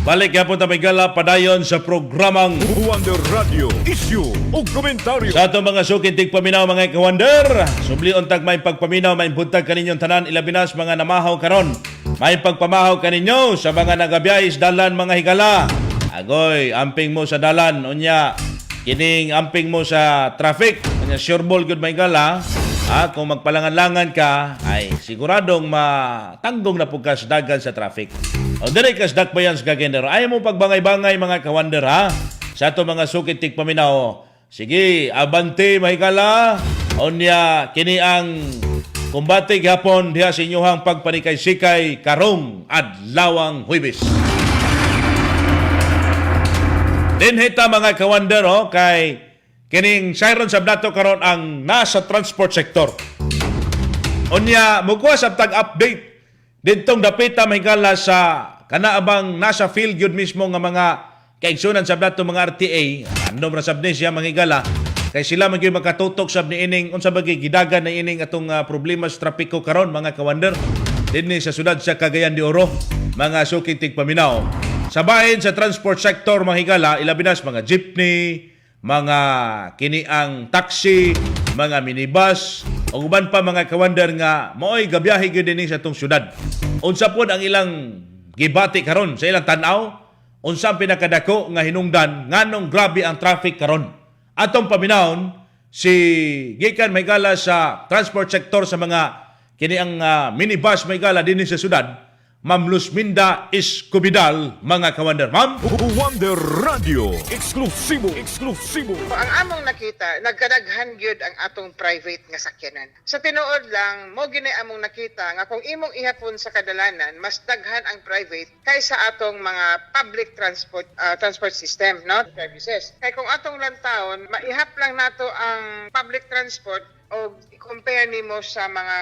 Balik yapon ta Migala padayon sa programang Wonder Radio Issue o Komentaryo. sa ato mga sukitig paminaw mga kawander. Sublion tag may pagpaminaw, may buntag kaninyong tanan, ilabinas mga namahaw karon. May pagpamahaw kaninyo sa mga nagabiyay dalan mga higala. Agoy, amping mo sa dalan. Unya, kining amping mo sa traffic. Unya, sure ball good mga higala. Kung magpalangan-langan ka, ay siguradong matanggong na pugkas dagan sa traffic. O dire kas dakbayan sa kagender. Ayaw mo pagbangay-bangay mga kawander ha. Sa ato mga sukitig paminaw. Sige, abante mahigala. Onya, kini ang kumbate gapon diha sa inyohang pagpanikay-sikay karong adlawang Huwebes. Dinhita mga kawander kay kining siren sa dato karon ang nasa transport sector. Unya, mugwa sa tag-update dintong dapita mahigala sa kanaabang nasa field yun mismo nga mga kaigsunan sa dato mga RTA, random ra sab ni siya mahigala, kay sila magyud makatutok sab ni ining unsa bagay gidagan na ining atong problema sa trapiko karon mga kawander dinhi sa sudad sa Cagayan de Oro, mga sukitig paminaw. Sa bahin sa transport sector mahigala, ilabinas mga jeepney, mga kiniang taxi, mga minibus, o uban pa mga kawander nga maoy gabiyahe gyud dinhi sa atong syudad. Unsa pod ang ilang gibati karon sa ilang tan-aw? Unsa ang pinakadako nga hinungdan nganong grabe ang traffic karon? Atong paminawon si gikan mahigala sa transport sector sa mga kiniang minibus mahigala dinhi sa syudad, Ma'am Luzminda Escobidal, mga kawander. Ma'am, Wonder Radio eksklusibo. Ang among nakita, nagkadaghan gyud ang atong private nga sakyanan. Sa tinuod lang, mo gini among nakita nga kung imong ihapon sa kadalanan, mas daghan ang private kaysa atong mga public transport system, no? Services. Kay kung atong lantawon, maihap lang nato ang public transport o i-compare nimo sa mga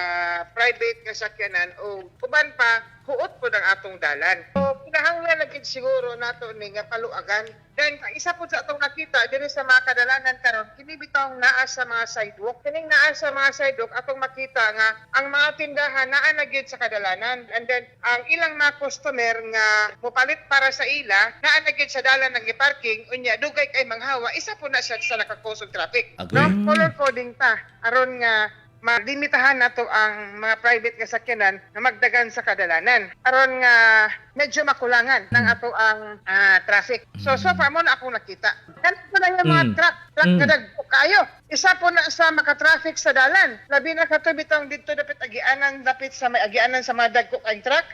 private nga sakyanan o uban pa huot po ang atong dalan. So, kinahanglan lagi siguro nato ni nga paluagan. Then, isa po sa atong nakita, diri sa mga kadalanan karon, kini bitong naa sa mga sidewalk. Kining naa sa mga sidewalk, atong makita nga ang mga tindahan naa na gyud sa kadalanan. And then, ang ilang mga customer nga mupalit para sa ila, naa na gyud sa dalan ng parking, unya dugay kay manghawa, isa po na siya sa nakakusog traffic. No? Color coding ta, aron nga malimitahan nato ang mga private nga sakyanan na magdagan sa kadalanan aron nga medyo makulangan ng ato ang traffic. So far mo na akong nakita. Kanang po na yung mga truck kadagko kayo. Isa po na sa maka-traffic sa dalan. Labi na katubitong dito dapat agianan sa may agianan sa mga dagko kay truck.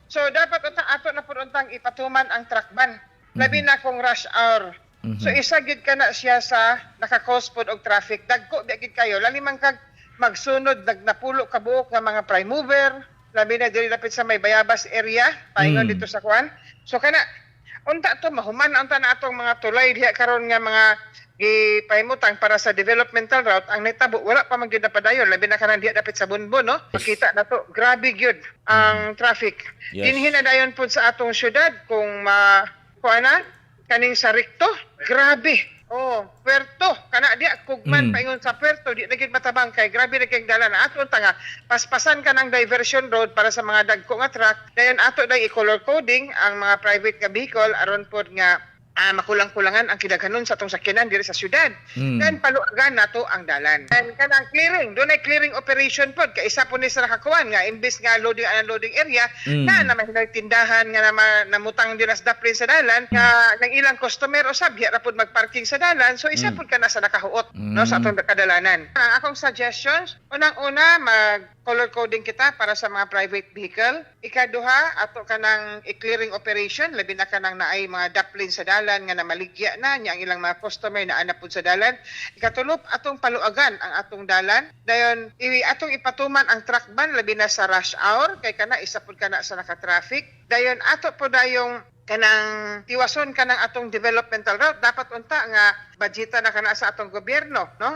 So dapat ato na puruntang ipatuman ang truck ban. Labi na kung rush hour. So isa gid kana siya sa naka-cause pod og traffic. Dagko gid kayo lalimang kag magsunod nagnapulo ka buok nga mga prime mover, labi na dili lapit sa may Bayabas area, paingon dito sa kuan. So kana unta to mahuman unta na atong mga tulay diha karon nga mga gipahimutang para sa developmental route ang netabo wala pa man gyud na padayon labi na kanang diha dapit sa Bunbon no. Makita na to grabe gyud ang traffic. Dinhi na dayon pud sa atong syudad kung kuana kaning sa Ricto, grabe. Puerto, kana di kugman paingon sa Puerto, di na gid matabang kay grabe na kay dalan. Ato nga paspasan ka ng diversion road para sa mga dagko nga truck. Dayon ato dai i-color coding ang mga private nga vehicle aron pod nga makulang-kulangan ang kidaghanon sa atong sakyanan diri sa syudad. Then paluagan nato ang dalan. And kanang clearing, dunay clearing operation pod kay isa po ni sa nakakuan nga imbis nga loading unloading area na may tindahan nga namutang dira sa daplin sa dalan nga nang ilang customer usab diha ra pod magparking sa dalan. So isa pod kana sa nakahuot no sa atong kadalanan. Ang akong suggestions, unang-una color coding kita para sa mga private vehicle. Ikaduha, ato kanang i-clearing operation, labi na kanang naay mga daplin sa dalan nga namaligya na niya ang ilang mga customer na anapod sa dalan. Ikatulop, atong paluagan ang atong dalan. Dayon, atong ipatuman ang truck ban, labi na sa rush hour, kay kana isa pud kana sa naka-traffic. Dayon, ato po dayong kanang tiwason kanang atong developmental route dapat unta nga budgeta na kana sa atong gobyerno no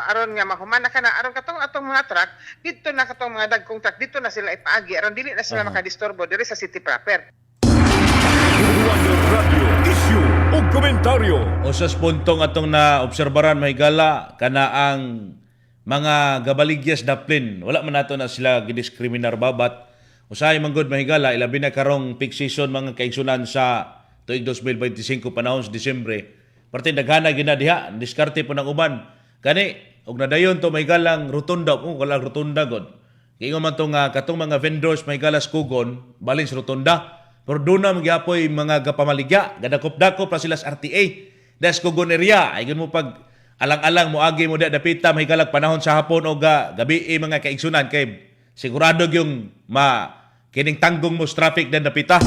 aron nga mahuman na kana aron katong atong mga truck dito na katong mga dagkong truck dito na sila ipaagi aron dili na sila makadisturbo diri sa city proper. Wonder Radio Issue o Komentaryo. Usas puntong atong na obserbaran mahigala kana ang mga gabaligyas daplin wala man nato na sila gidiskriminar babat Usahay manggod mahigala ilabi na karong peak season mga kaigsunan sa tuig 2025 panahon sa Disyembre. Parte daghana gina diha, diskarte po ng uban. Kani og nadayon to mahigalang rotunda, wala rotunda god. Kaya man to nga katong mga vendors mahigalas kugon balin sa rotunda. Pero doon na magyapoy mga gapamaligya, gadakop-dakop pa sila sa RTA. Das kugon area, ay mo pag alang-alang mo agi mo dapita mahigalag panahon sa hapon o gabi mga kaigsunan kay sigurado yung kining tanggong mo sa traffic din dapita.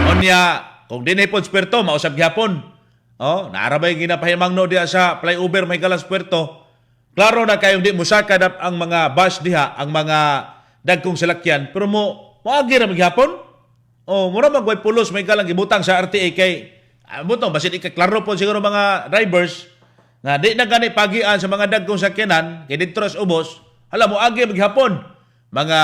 Onya, kung din ay po sperto, mausap gyapon. Oh, naarabay ginapahimang no diya sa flyover mahigalas puerto. Klaro na kayong di musaka ang mga bus diha, ang mga dagkong salakyan, pero mo agi ra magyapon. Oh, mura magway pulos may galang gibutang sa RTA kay butong basit ikaklaro po siguro mga drivers nga di na gani pagian sa mga dagkong sakyanan kay dito sa ubos. Hala mo agi maghapon. Mga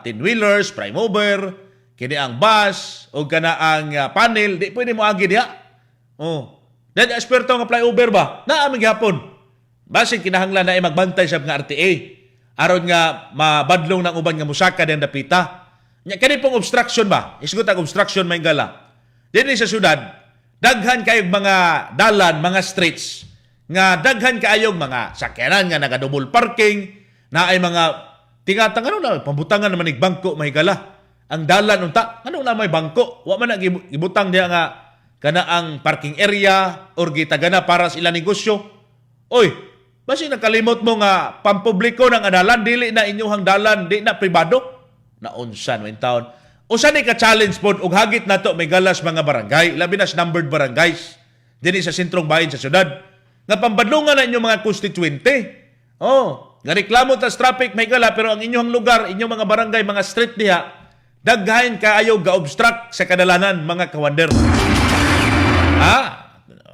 10-wheelers, prime mover, kini ang bus o kana ang panel, di pwede mo agi diha. Oh. Dahil asperto nga flyover ba? Naa maghapon. Basin kinahanglan na ay magbantay sa mga RTA aron nga mabadlong ng uban nga musaka den dapita. Nya kani pong obstruction ba? Isgot ang obstruction may gala. Dinhi sa syudad, daghan kayog mga dalan, mga streets nga daghan kaayog mga sakyanan nga naga-double parking, na ay mga tingatang ano na pambutangan naman ig bangko mahigala. Ang dalan unta, ano na may bangko? Wa man na gibutang diha nga kana ang parking area or gitagana para sa ilang negosyo. Oy, basi nakalimot mo nga pampubliko ng dalan, dili na inyong dalan, di na pribado. Naunsan man taon. Usa ni ka challenge pod og hagit nato may galas mga barangay, labi na sa numbered barangays dinhi sa sentrong bahin sa syudad. Nga pambadlungan na inyong mga konstituente. Oh, nga reklamo ta sa traffic may gala pero ang inyong lugar, inyong mga barangay, mga street diha, daghain kaayo ga-obstruct sa kadalanan mga kawander.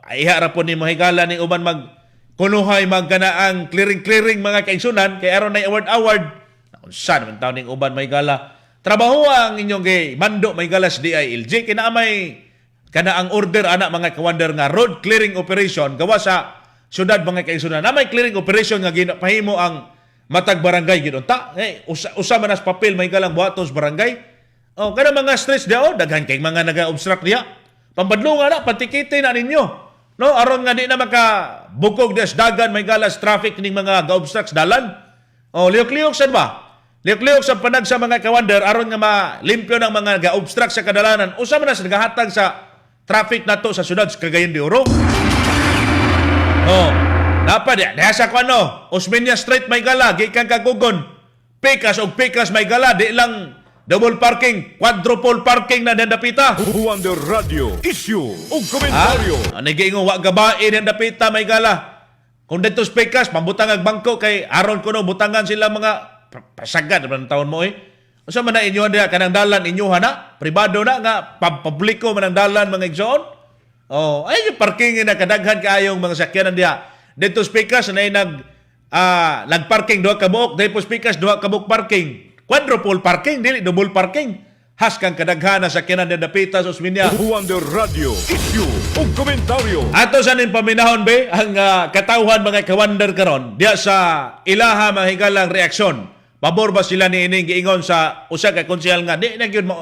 Ay ra po ni mahigala ning uban kunuhay magkanaang clearing mga kaigsunan kay aron na award. Unsa naman taon ning uban may gala. Trabaho ang inyong mando may galas DILG kinaamay kana ang order ana mga kawander nga road clearing operation gawa sa syudad mga kaigsunan. Na may clearing operation nga ginapahimo ang matag barangay gidunta. Usa man as papel may galang buhaton sa barangay. Oh, kana mga streets diha daghan kay mga naga-obstruct diha. Pambadlungan na patikite na ninyo. No, aron nga di na makabukog des dagan may galas traffic ning mga ga-obstruct dalan. Oh, liok-liok sad ba? Liok-liok sa panag sa mga kawander aron nga malimpyo ng mga ga-obstruct sa kadalanan. Usa man na nagahatag sa traffic nato sa syudad sa Cagayan de Oro. Oh, dapat diha sa kuno, Osmeña Street may gala gikan Kagugon. Pikas may gala di lang double parking, quadruple parking na dapita. Wonder Radio, issue o komentaryo. Ano giingon wa gabae den dapita may gala. Kung dito pikas pambutang ang bangko kay aron kuno butangan sila mga pasagad man taon mo Usa man na inyo diha kanang dalan inyo na pribado na nga publiko man ang dalan mga igsoon. Oh, ay yung parking na kadaghan kaayong mga sakyanan diha. Dito pikas na nagparking duha ka buok, dito pikas duha ka buok parking. Quadruple parking dili double parking. Has kang kadaghan na sakyanan diha dapita sa Osmeña. Wonder Radio, issue o komentaryo. Ato sa ning paminahon be ang katawhan mga kawander karon diha sa ilaha mahigalang reaksyon. Pabor ba sila ni ining giingon sa usa ka konsehal nga di na gyud mo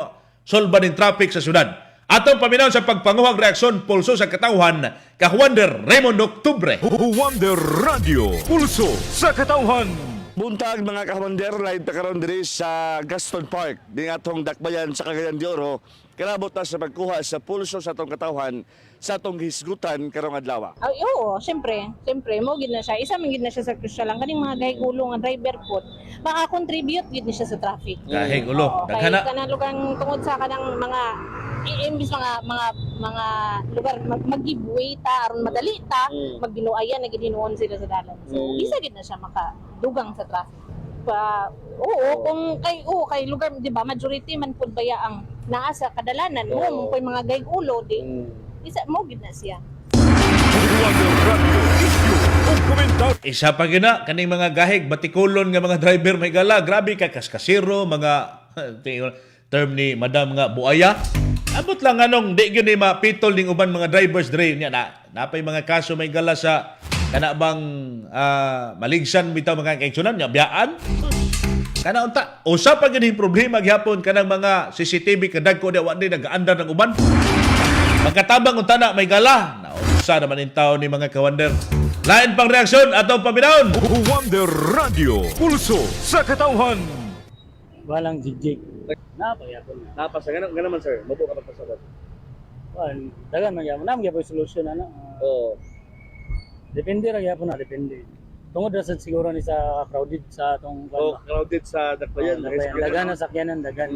solba ning traffic sa syudad. Atong paminaw sa pagpanguhang reaksyon pulso sa katawhan ka Wonder Raymond Octubre. Wonder Radio, pulso sa katawhan. Buntag mga kawander, live ta karon diri sa Gaston Park, di atong dakbayan sa Cagayan de Oro. Karabot na sa pagkuha sa pulso sa atong katawhan sa atong hisgutan karong adlaw. Oo, siyempre mo gid na siya. Isa man gid na siya sa crucial lang kaning mga gahigulo nga driver pod. Maka-contribute gid ni siya sa traffic. Gahigulo, daghana kanang lugang tungod sa kanang mga iimbis mga lugar mag-giveaway ta aron madali ta magbinuayan na gid hinuon sila sa dalan. So isa gid na siya makadugang sa traffic. Kay lugar di ba majority man pud baya ang naa sa kadalanan mo koy mga gaygulo di isa mo gid na siya. Isa pa gina kaning mga gahig batikulon nga mga driver may gala, grabe ka kaskasiro mga term ni Madam nga buaya. Abot lang anong di gyud ni mapitol ning uban mga drivers dre niya napay mga kaso may gala sa kana bang maligsan bitaw mga kaigsunan nya biyaan. Kana unta, usa pa gid problema gyapon kanang mga CCTV kadag ko wa ni nag-aandar ng uban. Pagkatabang unta na may gala. Nausa naman in taon ni mga kawander. Lain pang reaksyon atong paminaon. Wonder Radio, pulso sa katauhan. Walang jigjig. Napayapon. Napa sa ganun man sir, mato ka pagpasabat. Dagan man gyapon. Nam gyapon solusyon ana. Oo. Depende ra gyapon na, depende. Tungod ra sad siguro ni sa crowded sa atong crowded sa Dakbayan. dagan na sakyanan, dagan.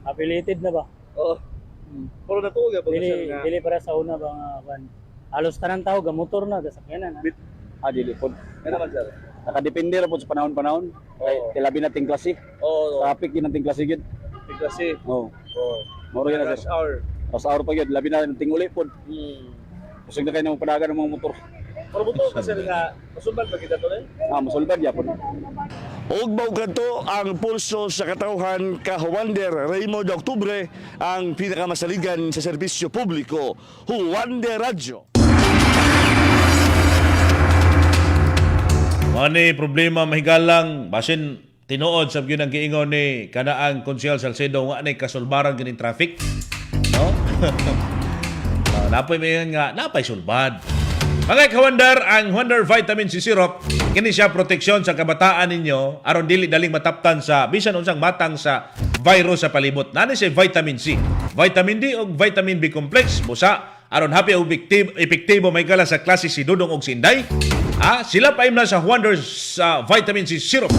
Affiliated na ba? Oo. Pero natuog gyapon Dili para sa una ba nga ban. Halos tanang tao ga motor na ga sakyanan. Dili pod. Ano man sir? Nakadepende ra pod sa panahon-panahon. Kay labi na ting klase. Traffic din ang ting klase gid. Ting klase. Oo. Moro yan Rush hour. Rush hour pa gid, labi na ting uli pod. Kusog na kay nang padagan ng mga motor. Pero buto kasi nga masulbad pa kita to eh. Masulbad gyapon. Og mao kadto ang pulso sa katauhan ka Wonder Raymond Oktubre ang pinakamasaligan sa serbisyo publiko, Wonder Radio. Mani problema mahigalang basin tinuod sa gyud ang giingon ni kanaang Konsehal Salcedo nga nay kasulbaran ganing traffic. No? Napay mayon nga napay sulbad. Mga ka-Wonder, ang Wonder Vitamin C Syrup, kini siya proteksyon sa kabataan ninyo aron dili daling mataptan sa bisan unsang matang sa virus sa palibot. Nani si vitamin C, vitamin D ug vitamin B complex busa aron happy ug epektibo may gala sa klase si Dudong ug si Inday. Sila pa na sa Wonder Vitamin C Syrup.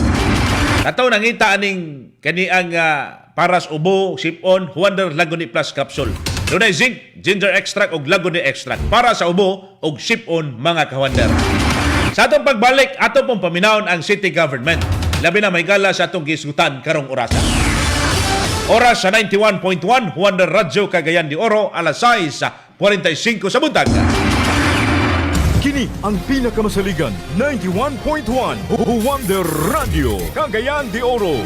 Kataw nangita aning kaniang paras ubo, sipon, Wonder Laguni Plus Capsule. Dunay zinc, ginger extract ug Laguni extract para sa ubo ug sipon mga ka-Wonder. Sa atong pagbalik, ato pong paminawon ang city government. Labi na may gala sa atong gisgutan karong orasan. Oras sa 91.1 Wonder Radio Cagayan de Oro, alas 6:45 sa buntag. Kini ang pinakamasaligan 91.1 Wonder Radio Cagayan de Oro.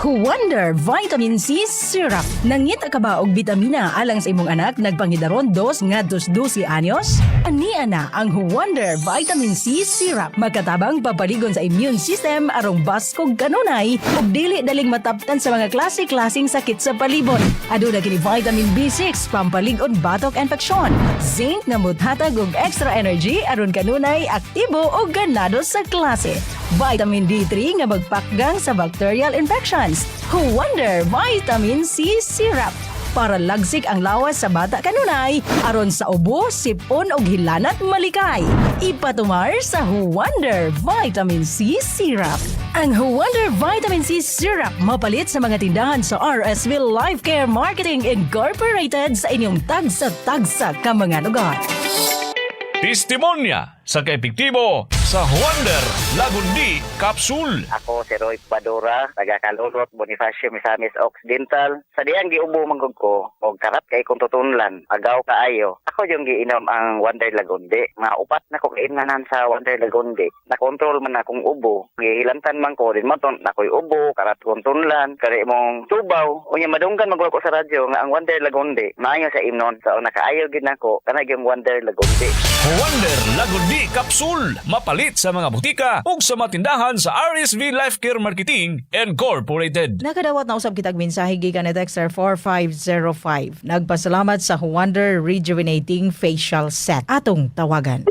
Wonder Vitamin C Syrup. Nangita ka ba og bitamina alang sa imong anak nagpangidaron 2 nga 12 anyos? Ania na ang Wonder Vitamin C Syrup. Magkatabang papaligon sa immune system arong baskog kanunay ug dili daling mataptan sa mga klase-klaseng sakit sa palibot. Aduna kini vitamin B6 pampaligon batok infeksyon. Zinc nga muthatag og extra energy aron kanunay aktibo ug ganado sa klase. Vitamin D3 nga magpakgang sa bacterial infections. Wonder Vitamin C Syrup para lagsik ang lawas sa bata kanunay aron sa ubo, sipon ug hilanat malikay. Ipatumar sa Wonder Vitamin C Syrup. Ang Wonder Vitamin C Syrup mapalit sa mga tindahan sa RSV Life Care Marketing Incorporated sa inyong tagsa-tagsa ka mga lugar. Testimonya sa kaepektibo sa Wonder Lagundi Capsule. Ako si Roy Padura, taga Calurot, Bonifacio, Misamis Occidental. Sa diyang giubo manggod ko, og karap kay kung tutunlan, agaw kaayo. Ako yung giinom ang Wonder Lagundi. Mga upat na kong inanan sa Wonder Lagundi. Nakontrol man akong ubo. Gihilantan man ko, din maton, nakoy ubo, karat kong tunlan, kari mong tubaw. O yung madunggan magwag ko sa radyo nga ang Wonder Lagundi. Maayo sa imnon, sa nakaayo gid nako, kanag yung Wonder Lagundi. Wonder Lagundi Capsule. Mapalit sa mga butika ug sa matindahan sa RSV Life Care Marketing Incorporated. Nakadawat na usab kitag mensahe gikan ni Dexter 4505. Nagpasalamat sa Wonder Rejuvenating Facial Set. Atong tawagan.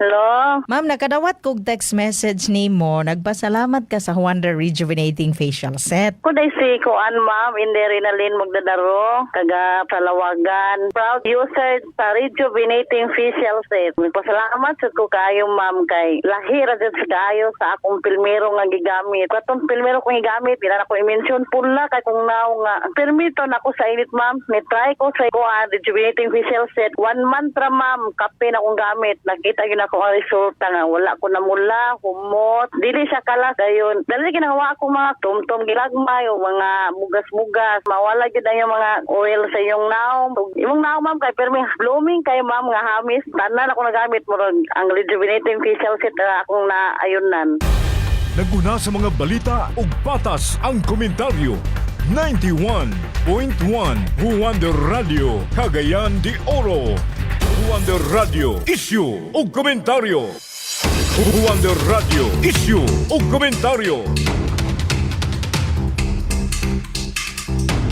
Hello? Ma'am, nakadawat kog text message nimo. Nagpasalamat ka sa Wonder Rejuvenating Facial Set. Kuday si Kuan ma'am, hindi rinalin magdadaro, kaga palawagan. Proud user sa Rejuvenating Facial Set. Nagpasalamat sa ko kayo ma'am kay lahi ra jud sa kayo sa akong pilmero nga gigamit. Katong pilmero kong gigamit, ila na ko i-mention pula kay kung naw nga. Permito na ko sa init ma'am, ni-try ko sa Kuan Rejuvenating Facial Set. 1 month ra ma'am, kape na kong gamit. Nakita gina ko ang resulta nga wala ko na mula, humot, dili siya kalas dayon. Dali ginawa ko mga tumtom gilagmay o mga bugas-bugas, mawala gyud ang mga oil sa iyong naong. Imong naong ma'am kay permi blooming kay ma'am nga hamis. Tanan ako nagamit mo ang Rejuvenating Facial Set na akong naayunan. Naguna sa mga balita ug patas ang komentaryo. 91.1 Wonder Radio Cagayan de Oro. Wonder Radio, issue o komentaryo. Wonder Radio Issue o Komentaryo.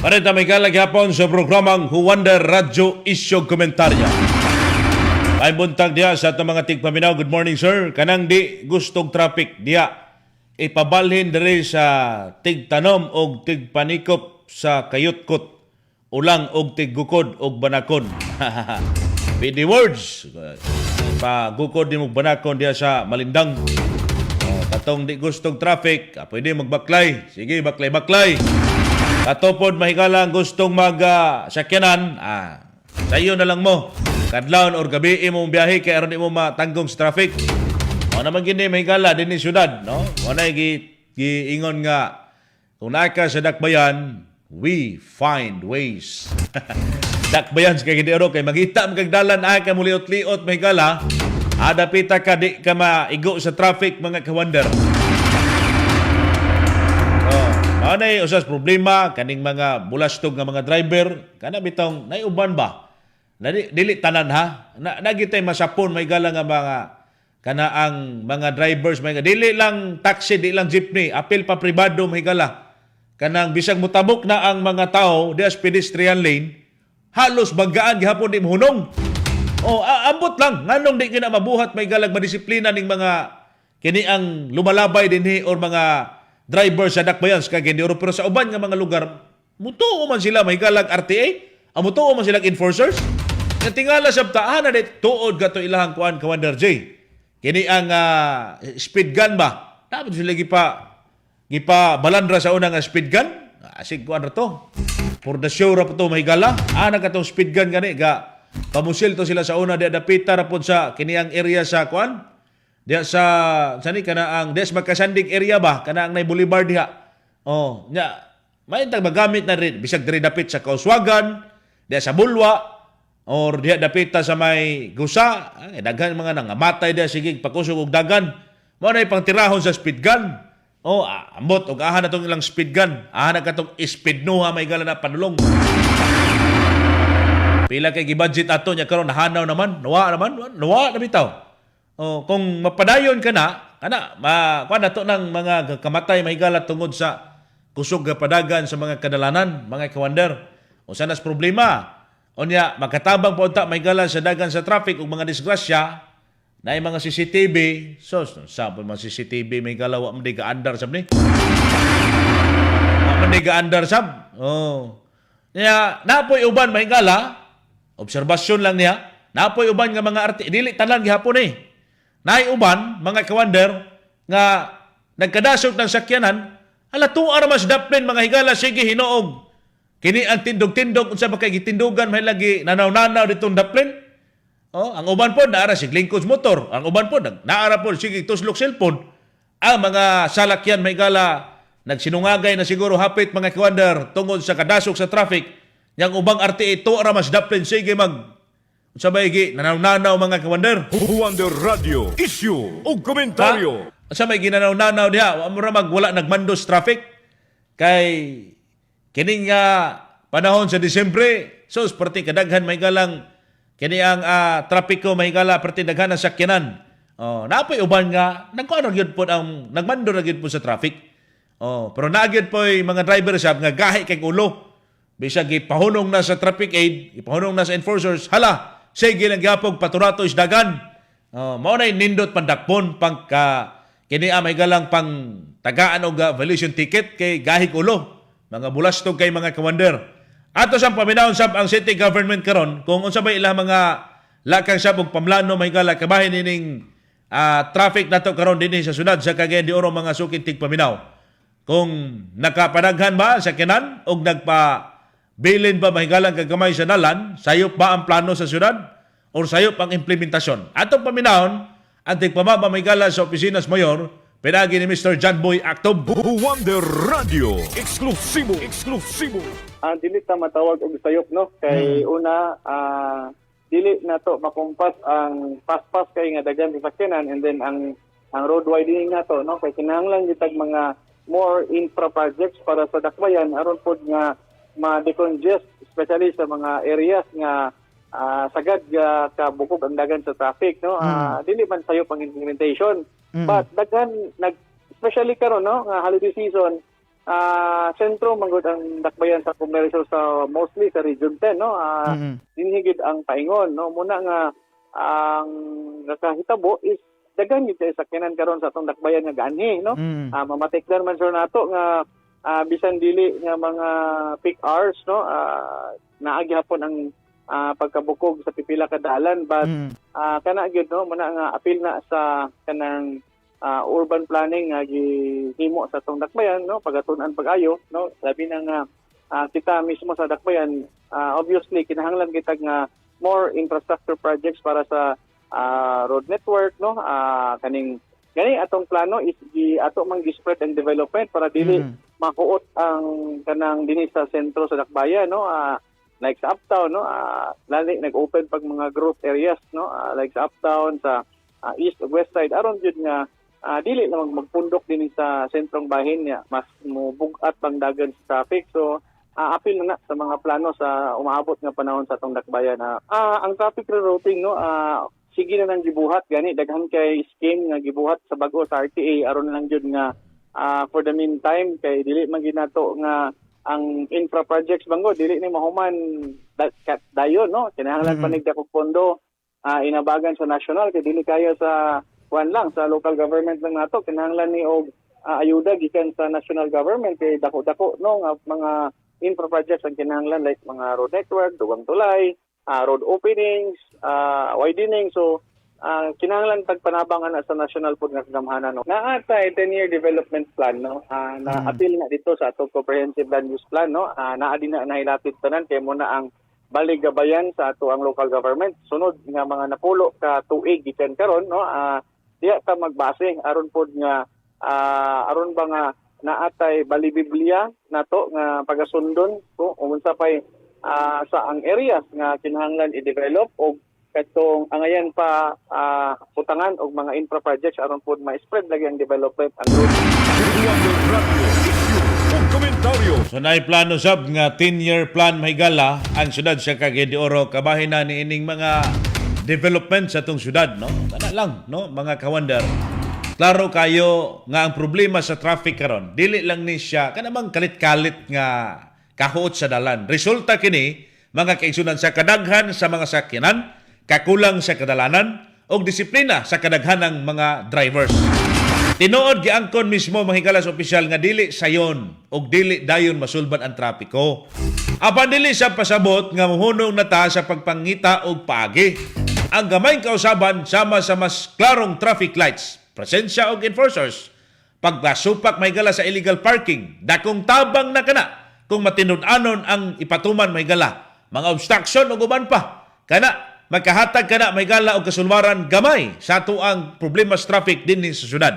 Parita may hapon sa programang Wonder Radio Issue Komentarya. Ay buntag diya sa atong mga tigpaminaw. Good morning, sir. Kanang di gustong traffic diya ipabalhin diri sa tigtanom og tigpanikop sa kayutkot, ulang og tiggukod og banakon. Pwede words. Pagukod di mo banakon diya sa Malindang. Katong di gustong traffic, pwede magbaklay. Sige, baklay-baklay. Katopod mahikalang gustong sakyanan, sayo na lang mo. Kadlawon or gabi mo biyahe kay aron di mo matanggong sa traffic. O naman gini mahikala din ni syudad, no? O na giingon nga kung naka sa dakbayan, we find ways. Dakbayan sa kagidero kay magita magdalan ay ka muliot-liot mahikala. Adapita ka di ka maigo sa traffic mga kawander. Anay usas problema kaning mga bulastog nga mga driver kana bitong naiuban ba dili tanan ha nagitay masapon may gala nga mga kana ang mga drivers may dili lang taxi di lang jeepney apil pa pribado may gala kanang bisag mutabok na ang mga tao di as pedestrian lane halos bagaan gihapon di mohunong ambot lang nganong di kina mabuhat may galag madisiplina ning mga kini ang lumalabay dinhi or mga driver sa dakbayan sa Cagayan pero sa uban nga mga lugar mutuo man sila mahikalag RTA mutuo man sila enforcers nga tingala sa tahan na tuod gato ilahang kuan Commander J kini ang speed gun ba dapat sila gipa balandra sa unang speed gun asig kuan ra to for the show ra to mahigala katong speed gun gani ga pamusil to sila sa una di adapita ra pod sa kini ang area sa kuan diya sa sani kana ang des magkasandig area ba kana ang nay boulevard diha nya may tag magamit na rin bisag diri dapit sa Kauswagan diya sa Bulwa or diya dapita sa may Gusa daghan mga nangamatay diya sige pakusog og dagan mo na pangtirahon sa speed gun ambot og aha na tong ilang speed gun aha na katong speed nuha may gala na panulong pila kay gibudget ato nya karon nahanaw naman nawa na bitaw. Kung mapadayon ka na, kuan nato ng mga kamatay mahigala tungod sa kusog nga padagan sa mga kadalanan, mga kawander. O sanas problema. Onya makatabang po unta mahigala sa dagan sa traffic ug mga disgrasya na mga CCTV. So, sabon mga CCTV mahigala wa man di gaandar sab ni. Wa man di gaandar sab. Nya napoy uban mahigala. Obserbasyon lang niya. Napoy uban nga mga dili tanan gihapon eh. Naay uban, mga kawander, nga nagkadasok ng sakyanan, tuwa mas daplin mga higala, sige hinoog. Kini ang tindog-tindog, unsa ba kay gitindugan, may lagi nanaw-nanaw ditong daplin. Ang uban po, naara sig lingkod motor. Ang uban po, naara po, sige tuslok cellphone. Ang mga salakyan, may higala, nagsinungagay na siguro hapit mga kawander, tungod sa kadasok sa traffic. Yang ubang RTA, tuwa mas daplin, sige sabay nanaw-nanaw mga kawander. Wonder Radio Issue o Komentaryo. Sabay ginanaw-nanaw diha wala nagmandos traffic kay kining panahon sa Disyembre perti kadaghan may galang kini ang trapiko may gala perti daghan ang sakyanan. Napoy uban nga nagkuan gyud pod ang nagmando ra gyud po sa traffic. Pero nagyud po mga driver sab nga gahi kay ulo. Bisag ipahunong na sa traffic aid, ipahunong na sa enforcers, hala sige lang gyapon paturato isdagan. Mao na nindot pandakpon kini may galang pang tagaan og violation ticket kay gahig ulo. Mga bulastog kay mga kawander. Ato sa paminawon sab ang city government karon kung unsa bay ilang mga lakang sab og pamlano may gala kabahin ining traffic nato karon dinhi sa syudad sa Cagayan de Oro mga sukid tigpaminaw. Kung nakapadaghan ba sa kinan og bilin ba mahigalang kagamay sa dalan, sayop ba ang plano sa syudad? O sayop ang implementasyon? Atong paminahon, ang tigpamaba mahigala sa opisina sa mayor, pinagi ni Mr. John Boy Actob. Wonder Radio, eksklusibo. Dili ta matawag og sayop no kay una dili nato makumpas ang paspas kay nga daghan sasakyanan and then ang road widening nato no kay kinahanglan gitag mga more infra projects para sa dakbayan aron pod nga ma-decongest especially sa mga areas nga sagad kabukog ang dagan sa traffic, no. Dili man sayo pang implementation. But daghan especially karon, no, nga holiday season, sentro manggod ang dakbayan sa komersyo sa mostly sa Region 10, no. Dinhigid ang paingon, no. Muna nga ang nakahitabo is daghan gid sa sakyanan karon sa atong dakbayan nga ganhi, no. Mamatikdan man sure nato nga bisan dili nga mga peak hours, no, naagi hapon ang pagkabukog sa pipila ka dalan, but kana gyud, no, muna nga apil na sa kanang urban planning nga gihimo sa atong dakbayan, no, pagatun-an pag-ayo, no. Labi na nga kita mismo sa dakbayan, obviously kinahanglan kita nga more infrastructure projects para sa road network, no. Gani atong plano is ato mang gi-spread ang development para dili makuot ang kanang dinhi sa sentro sa dakbayan, no. Like sa uptown, no, lali nag-open pag mga growth areas, no, like sa uptown, sa east ug west side, aron jud nga dili na magpundok din sa sentrong bahin niya, mas mubugat pang dagan sa traffic. So apil na sa mga plano sa umaabot nga panahon sa atong dakbayan. Ang traffic rerouting, no, sige na nang gibuhat gani, daghan kay scheme nga gibuhat sa bag-o sa RTA, aron lang jud nga for the meantime kay dili man ginato nga ang infra projects banggo dili ni mahuman dayon, no. Kinahanglan panigda kog pondo inabagan sa national kay dili kayo sa lang sa local government lang nato, kinahanglan ni og ayuda gikan sa national government kay dako-dako, no, nga mga infra projects ang kinahanglan, like mga road network, dugang tulay, road openings, widening. So kinahanglan tagpanabangan na sa national pud nga kagamhanan, no. Naatay 10-year development plan, no, na apil na dito sa atong comprehensive land use plan, no. Naa din na nahilapit tanan kay mo na ang baligabayan sa ato ang local government. Sunod nga mga napulo ka tuig gikan karon, no, diya ta magbase aron pod nga aron ba nga naatay balibiblia nato nga pagasundon so unsa pay sa ang areas nga kinahanglan i-develop o katong angayan pa utangan og mga infra projects aron pod ma-spread lagi ang development ang road. Komentaryo. So naay plano sab nga 10-year plan mahigala ang syudad sa Cagayan de Oro, kabahin na ni ining mga development sa atong syudad, no. Kana lang, no, mga kawander. Klaro kayo nga ang problema sa traffic karon dili lang ni siya kanamang kalit-kalit nga kahuot sa dalan. Resulta kini mga kaigsunan sa kadaghan sa mga sakyanan, kakulang sa kadalanan o disiplina sa kadaghanang mga drivers. Tinuod giangkon mismo mahigala sa opisyal nga dili sayon o dili dayon masulban ang trapiko. Apan dili sa pasabot nga muhunong na ta sa pagpangita og paagi. Ang gamayng kausaban sama sa mas klarong traffic lights, presensya og enforcers, pagbasupak mahigala sa illegal parking, dakong tabang na kana kung matinud-anon ang ipatuman mahigala, mga obstruction o guban pa. Kana magkahatag kana mahigala og kasulbaran gamay sa ato ang problema sa traffic dinhi sa syudad.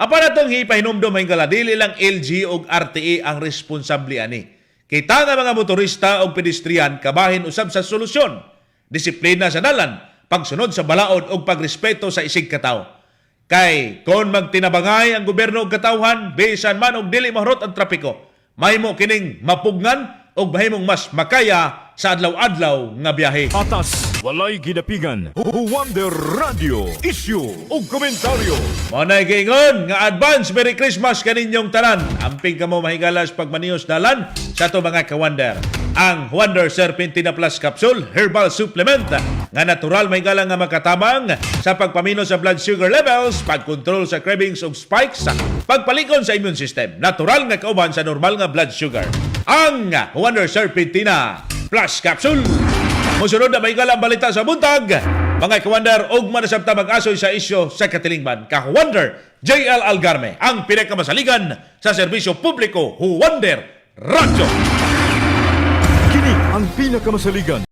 Apan atong hipahinomdom mahigala dili lang LG og RTA ang responsable ani. Kita nga mga motorista o pedestrian kabahin usab sa solusyon, disiplina sa dalan, pagsunod sa balaod o pagrespeto sa isig katawo. Kay kon magtinabangay ang gobyerno og katawhan, bisan man og dili mahrot ang trapiko, mahimo kining mapugnan o mahimong mas makaya sa adlaw-adlaw nga biyahe. Atas, walay gidapigan. Wonder Radio, issue o komentaryo. Manay giingon nga advance Merry Christmas kaninyong tanan. Amping kamo mahigalas pagmanios dalan sa to mga kawander. Ang Wonder Serpentina Plus Capsule Herbal Supplement nga natural mahigala nga makatabang sa pagpamino sa blood sugar levels, pagkontrol sa cravings og spikes, pagpalikon sa immune system. Natural nga kauban sa normal nga blood sugar. Ang Wonder Serpentina Plus Capsule. Musunod na mahigala ang balita sa buntag. Mga kawander, og manasabta mag-asoy sa isyo sa katilingban. Ka-Wonder JL Algarme, ang pinakamasaligan sa serbisyo publiko, Wonder Radio. Kini ang pinakamasaligan